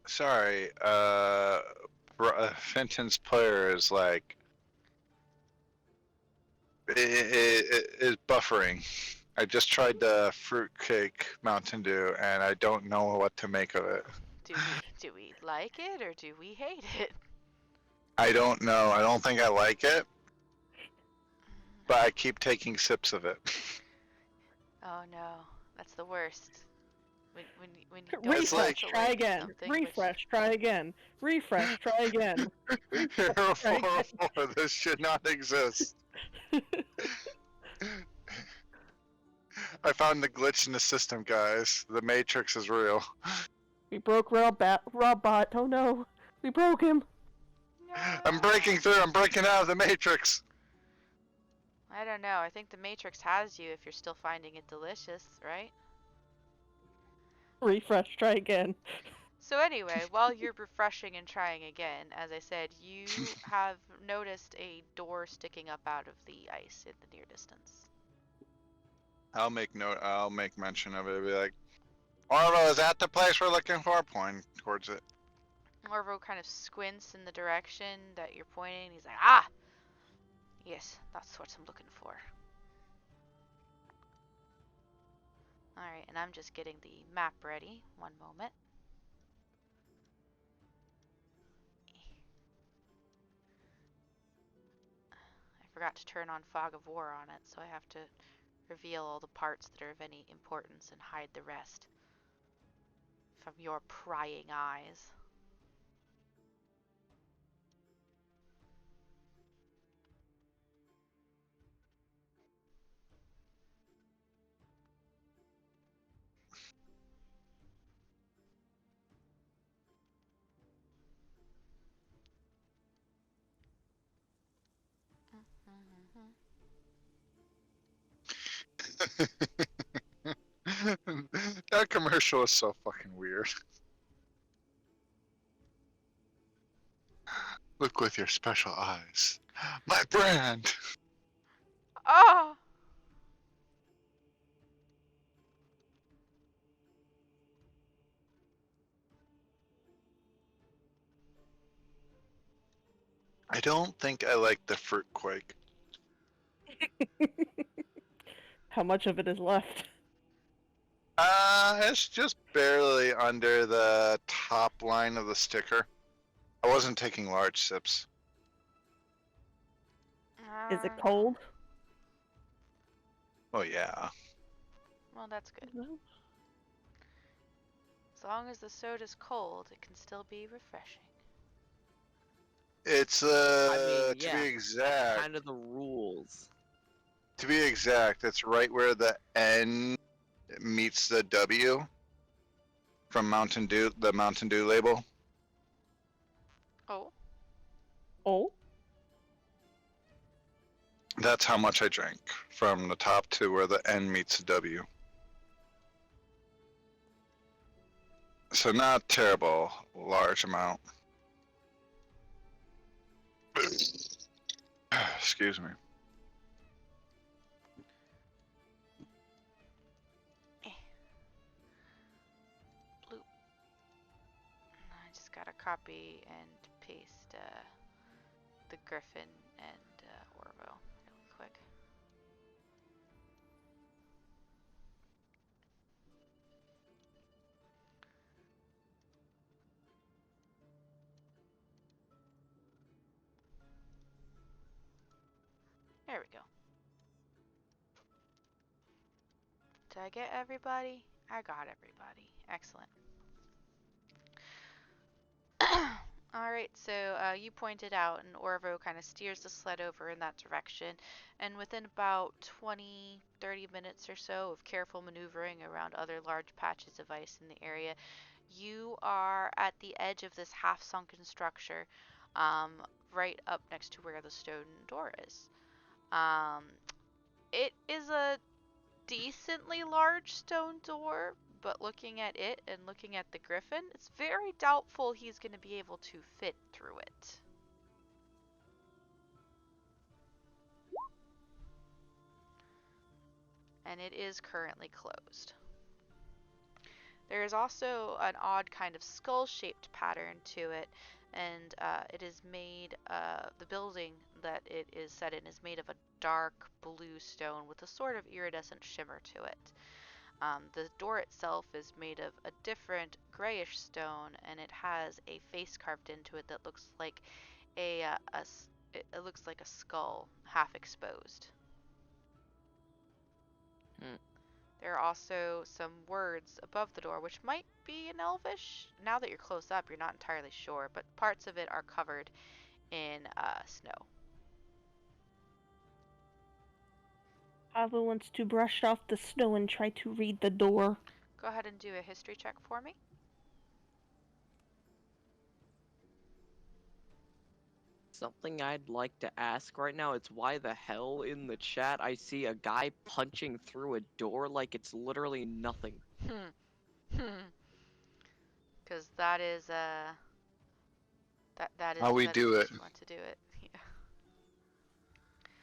Sorry, Fenton's player is like is buffering. I just tried the fruitcake Mountain Dew, and I don't know what to make of it. Do we like it or do we hate it? I don't know. I don't think I like it, but I keep taking sips of it. Oh no, that's the worst. When you don't It's Refresh, like- to try like again. something, which Refresh, try again. Refresh, try again. Hero Try again. 404, this should not exist. I found the glitch in the system, guys. The Matrix is real. We broke Robbot. Oh no, we broke him. I'm breaking through. I'm breaking out of the Matrix. I don't know. I think the Matrix has you if you're still finding it delicious, right? Refresh, try again. So anyway, while you're refreshing and trying again, as I said, you have noticed a door sticking up out of the ice in the near distance. I'll make note. I'll make mention of it. It'll be like, Orlo, is that the place we're looking for? Point towards it. Orvo kind of squints in the direction that you're pointing. He's like, ah! Yes, that's what I'm looking for. Alright, and I'm just getting the map ready. One moment. I forgot to turn on Fog of War on it, so I have to reveal all the parts that are of any importance and hide the rest from your prying eyes. That commercial is so fucking weird. Look with your special eyes. My brand. Oh! I don't think I like the fruit quake. How much of it is left? It's just barely under the top line of the sticker. I wasn't taking large sips. Is it cold? Oh yeah. Well, that's good. As long as the soda's cold, it can still be refreshing. It's I mean, to be yeah, that's exact. kind of the rules. To be exact, it's right where the N meets the W from Mountain Dew, the Mountain Dew label. Oh, Oh, That's how much I drank from the top to where the N meets the W. So not terrible, large amount. Excuse me. eh. Bloop. I just gotta copy and paste the Griffin and Orvo really quick. There we go. Did I get everybody? I got everybody. Excellent. Alright, so you pointed out, and Orvo kind of steers the sled over in that direction, and within about 20-30 minutes or so of careful maneuvering around other large patches of ice in the area, you are at the edge of this half-sunken structure, um, right up next to where the stone door is. Um, it is a decently large stone door, but looking at it and looking at the griffin, it's very doubtful he's going to be able to fit through it. And it is currently closed. There is also an odd kind of skull-shaped pattern to it, and it is made, the building that it is set in is made of a dark blue stone with a sort of iridescent shimmer to it. The door itself is made of a different grayish stone, and it has a face carved into it that looks like it looks like a skull, half exposed. Hmm. There are also some words above the door, which might be in Elvish. Now that you're close up, you're not entirely sure, but parts of it are covered in snow. Ava wants to brush off the snow and try to read the door. Go ahead and do a history check for me. Something I'd like to ask right now is why the hell in the chat I see a guy punching through a door like it's literally nothing. Because that is How we that is do what it? you want to do it. Yeah.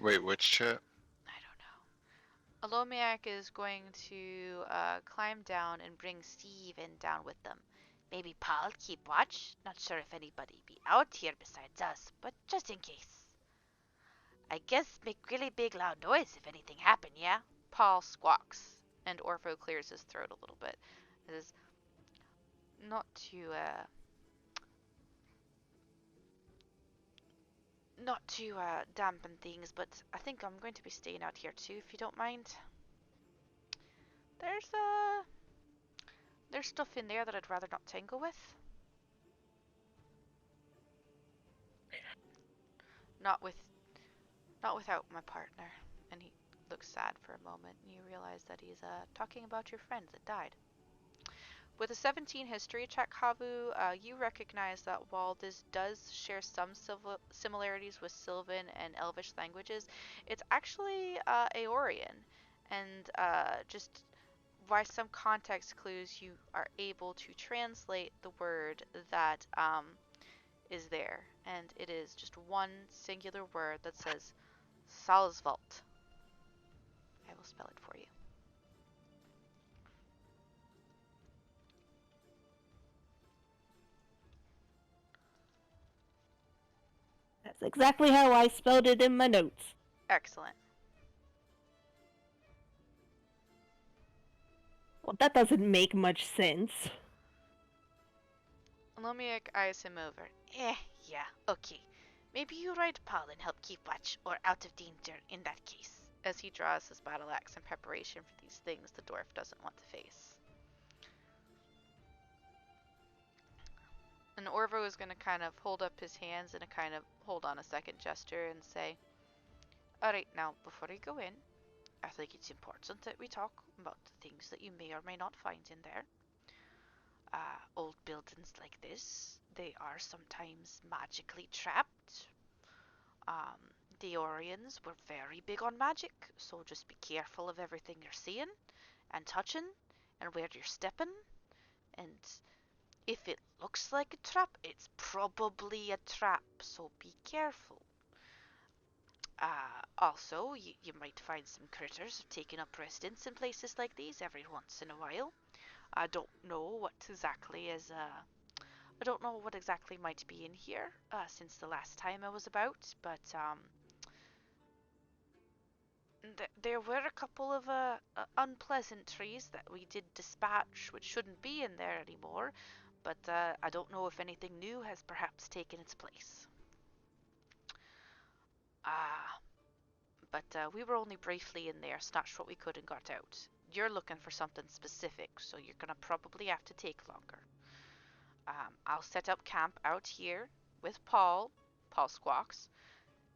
Wait, which chat? I don't know. Alomiak is going to climb down and bring Steve in down with them. Maybe Paul keep watch. Not sure if anybody be out here besides us, but just in case. I guess make really big loud noise if anything happen, yeah? Paul squawks, and Orpho clears his throat a little bit. It is not to dampen things, but I think I'm going to be staying out here too, if you don't mind. There's there's stuff in there that I'd rather not tangle with. Not with not without my partner. And he looks sad for a moment, and you realize that he's talking about your friend that died. With a 17 history check, Havu, you recognize that while this does share some similarities with Sylvan and Elvish languages, it's actually Aorian. And just by some context clues, you are able to translate the word that is there. And it is just one singular word that says Salzwald. I will spell it for you. That's exactly how I spelled it in my notes. Excellent. Well, that doesn't make much sense. Lomiak eyes him over. Yeah, okay. Maybe you ride Paul and help keep watch, or out of danger in that case. As he draws his battle axe in preparation for these things the dwarf doesn't want to face. And Orvo is going to kind of hold up his hands in a kind of hold on a second gesture and say, Alright, now, before you go in, I think it's important that we talk about the things that you may or may not find in there. Old buildings like this, they are sometimes magically trapped. Um, the Orions were very big on magic, so just be careful of everything you're seeing and touching and where you're stepping. And if it looks like a trap, it's probably a trap, so be careful. Also, you might find some critters taking up residence in places like these every once in a while. I don't know what exactly is, I don't know what exactly might be in here, since the last time I was about, but, there were a couple of, unpleasant trees that we did dispatch, which shouldn't be in there anymore, but, I don't know if anything new has perhaps taken its place. Ah, but we were only briefly in there, snatched what we could and got out. You're looking for something specific, so you're gonna probably have to take longer. I'll set up camp out here with Paul Squawks,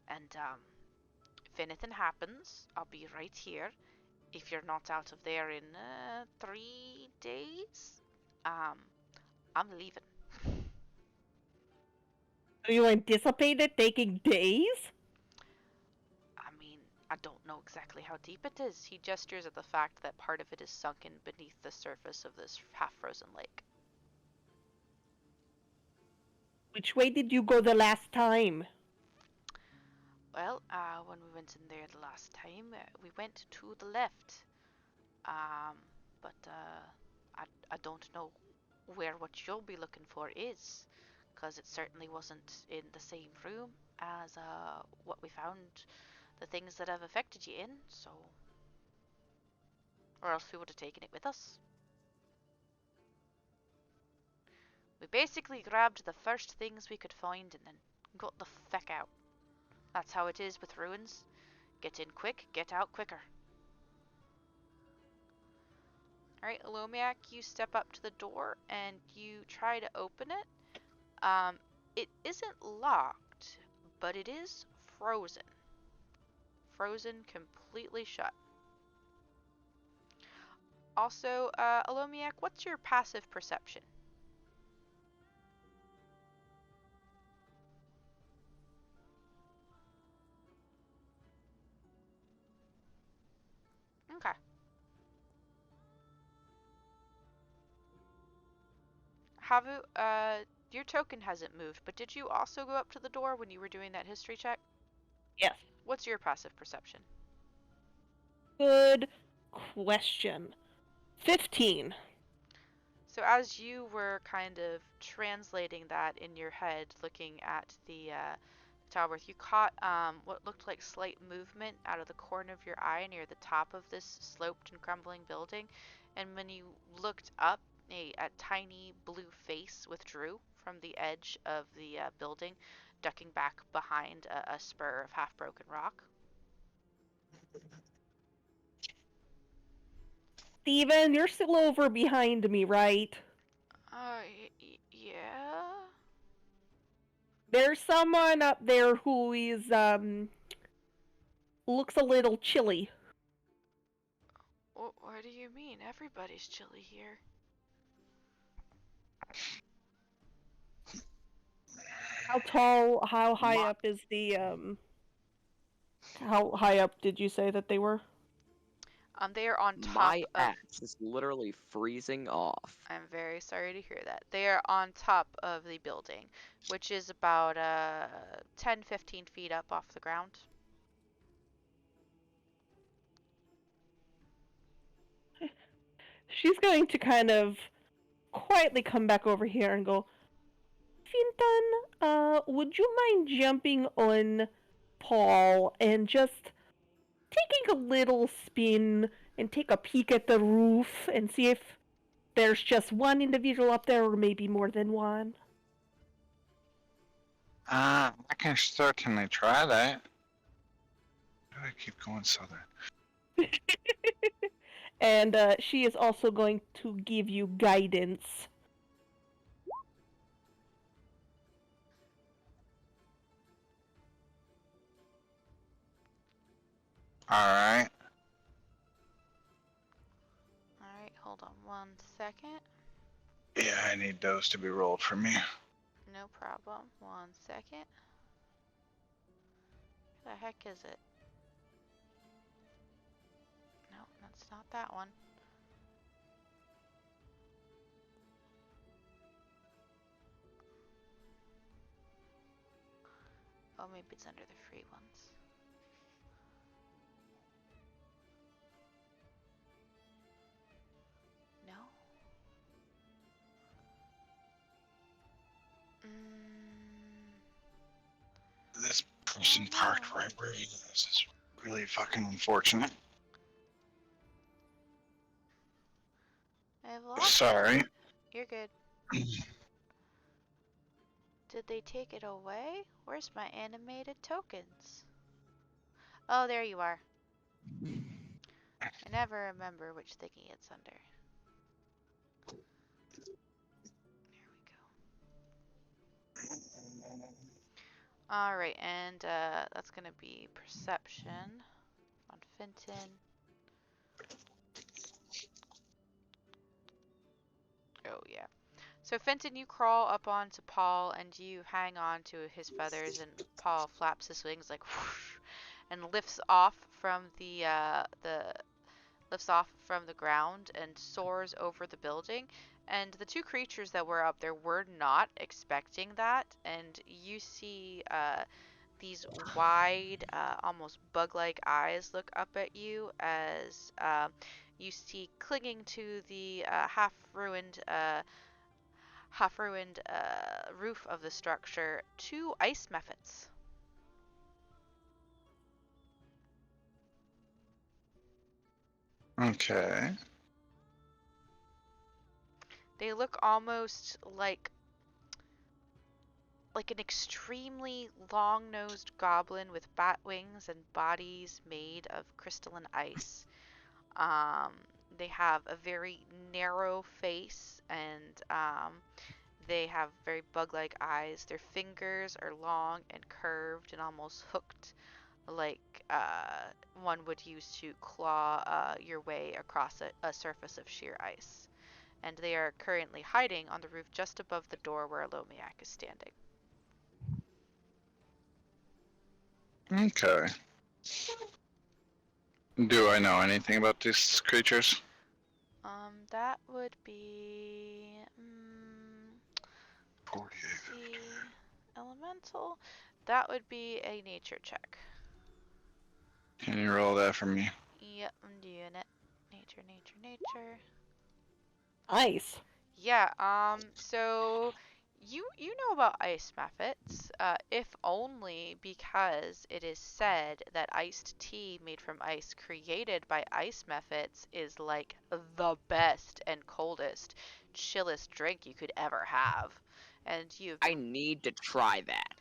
and if anything happens, I'll be right here. If you're not out of there in 3 days, um, I'm leaving. Do you anticipate it taking days? I mean, I don't know exactly how deep it is. He gestures at the fact that part of it is sunken beneath the surface of this half-frozen lake. Which way did you go the last time? Well, when we went in there the last time, we went to the left. But I don't know where what you'll be looking for is, because it certainly wasn't in the same room as what we found the things that have affected you in, so. Or else we would have taken it with us. We basically grabbed the first things we could find and then got the feck out. That's how it is with ruins. Get in quick, get out quicker. Alright, Alomiak, you step up to the door and you try to open it. It isn't locked, but it is frozen. Frozen completely shut. Also, Alomiak, what's your passive perception? Okay. Havu, your token hasn't moved, but did you also go up to the door when you were doing that history check? Yes. What's your passive perception? Good question. 15. So as you were kind of translating that in your head, looking at the tower, you caught what looked like slight movement out of the corner of your eye near the top of this sloped and crumbling building. And when you looked up, a tiny blue face withdrew from the edge of the building, ducking back behind a spur of half-broken rock. Steven, you're still over behind me, right? Yeah? There's someone up there who is, looks a little chilly. What do you mean? Everybody's chilly here. How high up is the, how high up did you say that they were? They are on top My of. axe is literally freezing off. I'm very sorry to hear that. They are on top of the building, which is about 10-15 feet up off the ground. She's going to kind of quietly come back over here and go, Fintan, would you mind jumping on Paul and just taking a little spin and take a peek at the roof and see if there's just one individual up there or maybe more than one? I can certainly try that. Why do I keep going southern? And she is also going to give you guidance. Alright. Alright, hold on 1 second. Yeah, I need those to be rolled for me. No problem. 1 second. Where the heck is it? No, that's not that one. Oh, maybe it's under the free ones. No? This person Oh parked no. right where he is. It's really fucking unfortunate. I've lost Sorry. it. You're good. Did they take it away? Where's my animated tokens? Oh, there you are. I never remember which thingy it's under. There we go. Alright, and that's gonna be perception on Fenton. Oh, yeah. So, Fenton, you crawl up onto Paul and you hang on to his feathers, and Paul flaps his wings like whoosh, and lifts off from the ground and soars over the building. And the two creatures that were up there were not expecting that. And you see these wide, almost bug-like eyes look up at you as you see clinging to the half-ruined roof of the structure two ice mephits. Okay. They look almost like an extremely long-nosed goblin with bat wings and bodies made of crystalline ice. Um, they have a very narrow face and they have very bug-like eyes. Their fingers are long and curved and almost hooked, like one would use to claw your way across a surface of sheer ice. And they are currently hiding on the roof just above the door where Lomiak is standing. Okay. Do I know anything about these creatures? That would be, let's 48. see, elemental. That would be a nature check. Can you roll that for me? Yep, I'm doing it. Nature, nature, nature. Nice. Yeah, so you know about ice mephits, if only because it is said that iced tea made from ice created by ice mephits is like the best and coldest, chillest drink you could ever have. And I need to try that.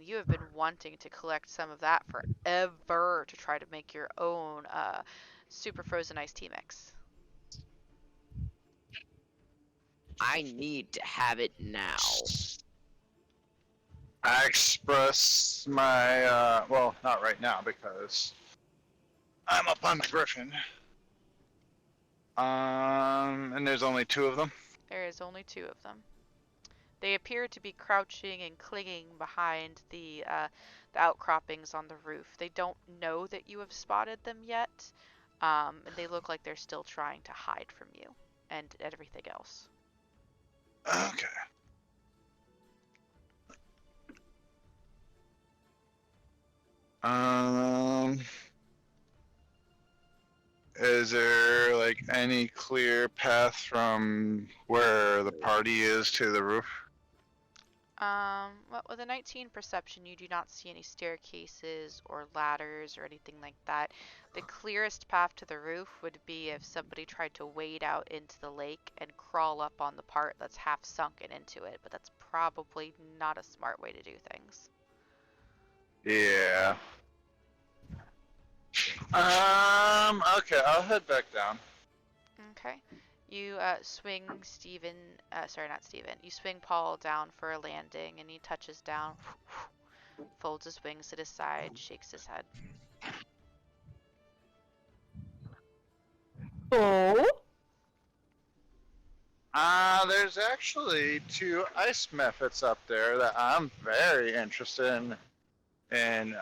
you have been wanting to collect some of that forever to try to make your own super frozen iced tea mix. I need to have it now. I express my, well, not right now because I'm up on the griffin. And there's only two of them. There is only two of them. They appear to be crouching and clinging behind the outcroppings on the roof. They don't know that you have spotted them yet, and they look like they're still trying to hide from you and everything else. Okay. Um, is there like any clear path from where the party is to the roof? Well, with a 19 perception, you do not see any staircases or ladders or anything like that. The clearest path to the roof would be if somebody tried to wade out into the lake and crawl up on the part that's half sunken into it, but that's probably not a smart way to do things. Yeah. Okay, I'll head back down. Okay. You swing Steven, sorry, not Steven. You swing Paul down for a landing, and he touches down, folds his wings at his side, shakes his head. So, There's actually 2 ice methods up there that I'm very interested in. And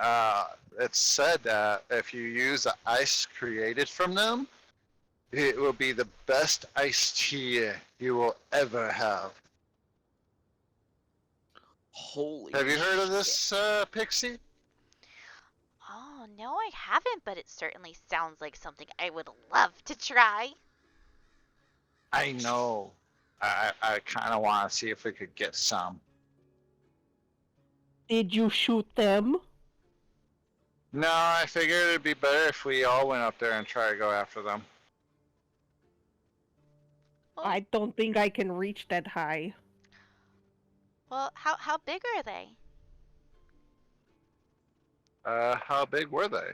it's said that if you use the ice created from them, it will be the best iced tea you will ever have. Holy Have you heard of shit. this, Pixie? Oh, no, I haven't, but it certainly sounds like something I would love to try. I know. I kind of want to see if we could get some. did you shoot them? No, I figured it'd be better if we all went up there and try to go after them. Well, I don't think I can reach that high. Well, how big are they? How big were they?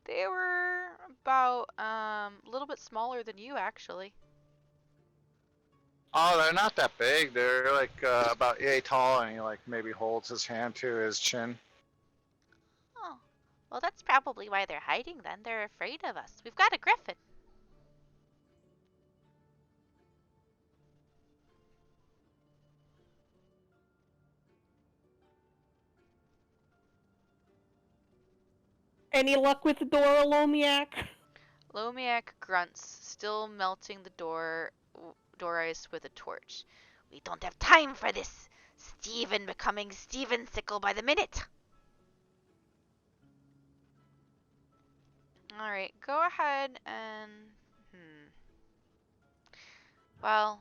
they were about a little bit smaller than you, actually. Oh, they're not that big. They're like about yay tall, and he like maybe holds his hand to his chin. Oh, well, that's probably why they're hiding then. They're afraid of us. We've got a griffin. Any luck with the door, Lomiak? Lomiak grunts, still melting the door ice with a torch. We don't have time for this. Steven becoming Steven Sickle by the minute. Alright, go ahead and... Well,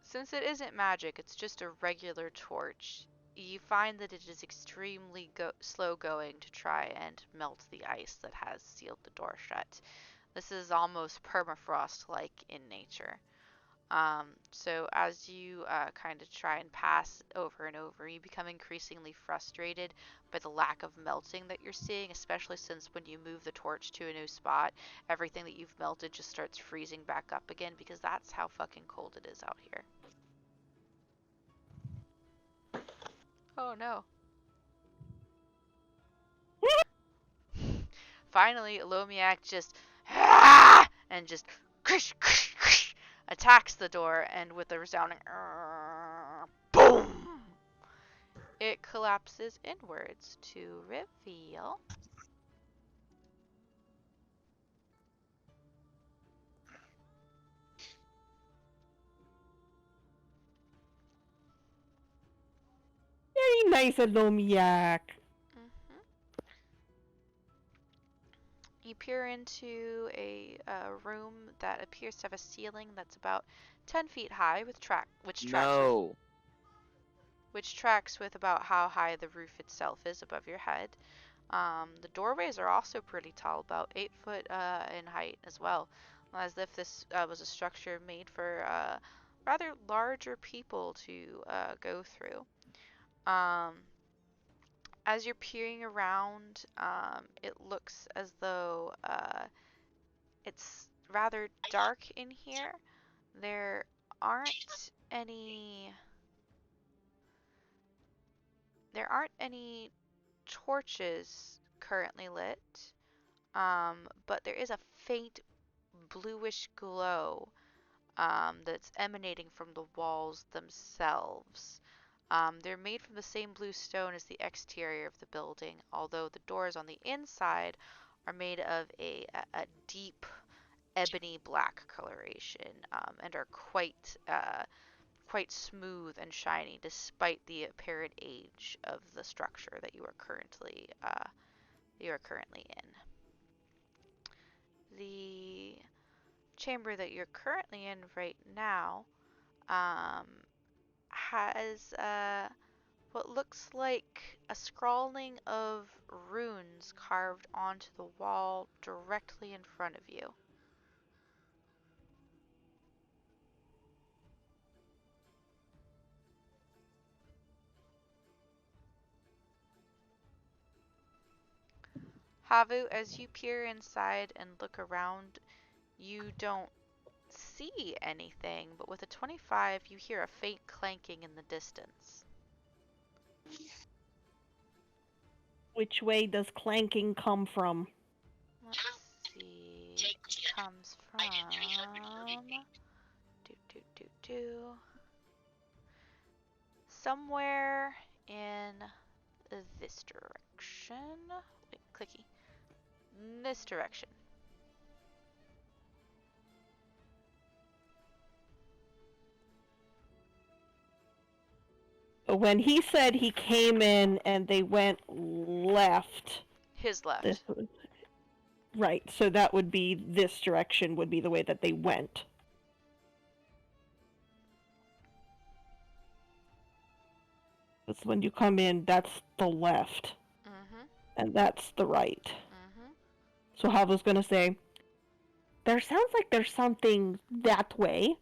since it isn't magic, it's just a regular torch. You find that it is extremely slow going to try and melt the ice that has sealed the door shut. This is almost permafrost-like in nature. So as you kind of try and pass over and over, you become increasingly frustrated by the lack of melting that you're seeing, especially since when you move the torch to a new spot, everything that you've melted just starts freezing back up again, because that's how fucking cold it is out here. Oh no. Finally, Lomiak just and just attacks the door, and with a resounding boom, it collapses inwards to reveal Very nice, Lomiak. You peer into a room that appears to have a ceiling that's about 10 feet high, No. which tracks with about how high the roof itself is above your head. The doorways are also pretty tall, about 8 foot in height as well, as if this was a structure made for rather larger people to go through. As you're peering around, it looks as though it's rather dark in here. There aren't any there aren't any torches currently lit, but there is a faint bluish glow that's emanating from the walls themselves. They're made from the same blue stone as the exterior of the building, although the doors on the inside are made of a deep ebony black coloration, and are quite smooth and shiny despite the apparent age of the structure that you are currently in. The chamber that you're currently in right now um, has what looks like a scrawling of runes carved onto the wall directly in front of you. Havu, as you peer inside and look around, you don't see anything, but with a 25, you hear a faint clanking in the distance. Which way does clanking come from? Let's see. It comes from. Somewhere in this direction. Wait, clicky. This direction. When he said he came in and they went left. His left. This, right, so that would be this direction would be the way that they went. Because when you come in, that's the left. Mm-hmm. And that's the right. Mm-hmm. So Havel's gonna say, there sounds like there's something that way,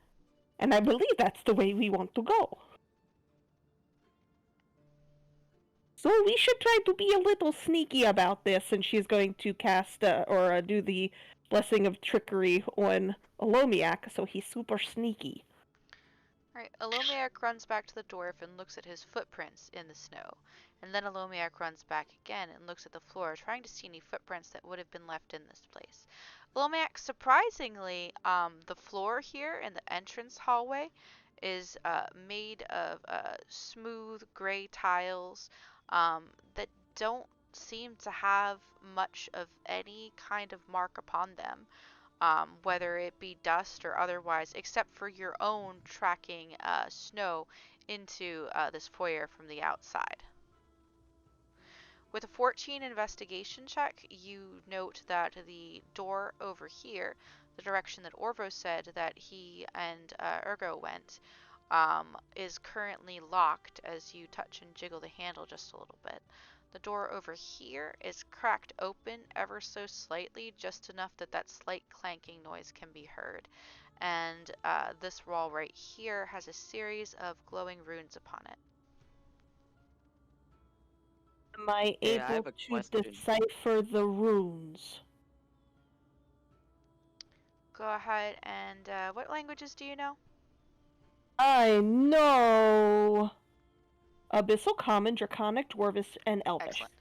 and I believe that's the way we want to go. So we should try to be a little sneaky about this, and she's going to cast or do the blessing of trickery on Olomiak, so he's super sneaky. Alright, Olomiak runs back to the dwarf and looks at his footprints in the snow. And then Olomiak runs back again and looks at the floor, trying to see any footprints that would have been left in this place. Olomiak, surprisingly, the floor here in the entrance hallway is made of smooth gray tiles that don't seem to have much of any kind of mark upon them. Whether it be dust or otherwise, except for your own tracking snow into this foyer from the outside. With a 14 investigation check, you note that the door over here, the direction that Orvo said that he and Ergo went, is currently locked as you touch and jiggle the handle just a little bit. The door over here is cracked open ever so slightly, just enough that that slight clanking noise can be heard. And this wall right here has a series of glowing runes upon it. Am I Hey, I able have a to question. decipher the runes? Go ahead and what languages do you know? I know Abyssal Common, Draconic, Dwarvish, and Elvish. Excellent.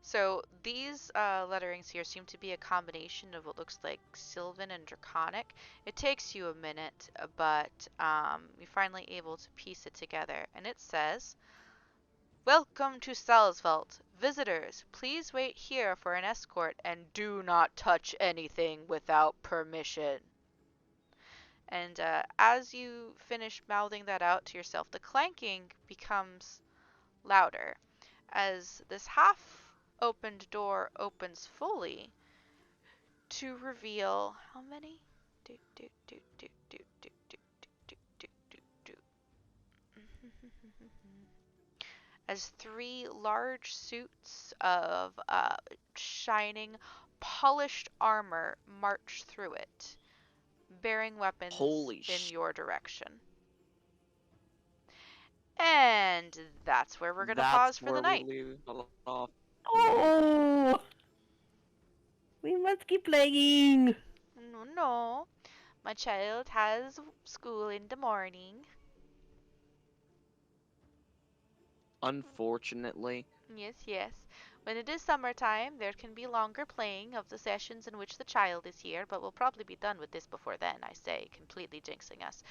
So these letterings here seem to be a combination of what looks like Sylvan and Draconic. It takes you a minute, but you're finally able to piece it together. And it says, "Welcome to Salzwald. Visitors, please wait here for an escort and do not touch anything without permission." And as you finish mouthing that out to yourself, the clanking becomes louder as this half-opened door opens fully to reveal how many? Do, do, do, do, do, do, do, do, do, do, do. As three large suits of shining, polished armor march through it, bearing weapons Holy in sh! your direction. And that's where we're going to That's pause for the where we night. leave it off. Oh! We must keep playing! No, no. My child has school in the morning. Unfortunately, Yes, yes. When it is summertime, there can be longer playing of the sessions in which the child is here, but we'll probably be done with this before then, I say, completely jinxing us.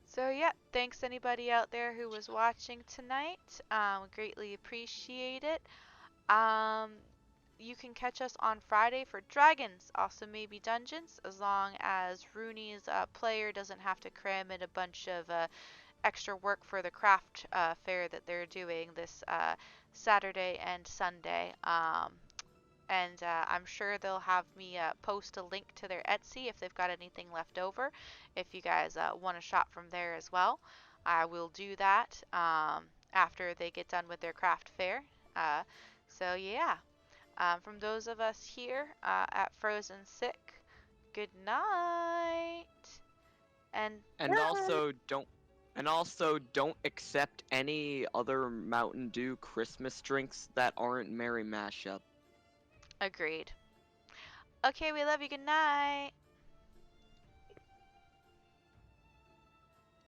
So yeah, thanks anybody out there who was watching tonight. Greatly appreciate it. You can catch us on Friday for Dragons, also maybe Dungeons, as long as Rooney's player doesn't have to cram in a bunch of extra work for the craft fair that they're doing this Saturday and Sunday. and I'm sure they'll have me post a link to their Etsy if they've got anything left over. If you guys want to shop from there as well, I will do that after they get done with their craft fair. So yeah, from those of us here at Frozen Sick, good night. And And also don't accept any other Mountain Dew Christmas drinks that aren't Merry Mashup. agreed. Okay, we love you. Good night.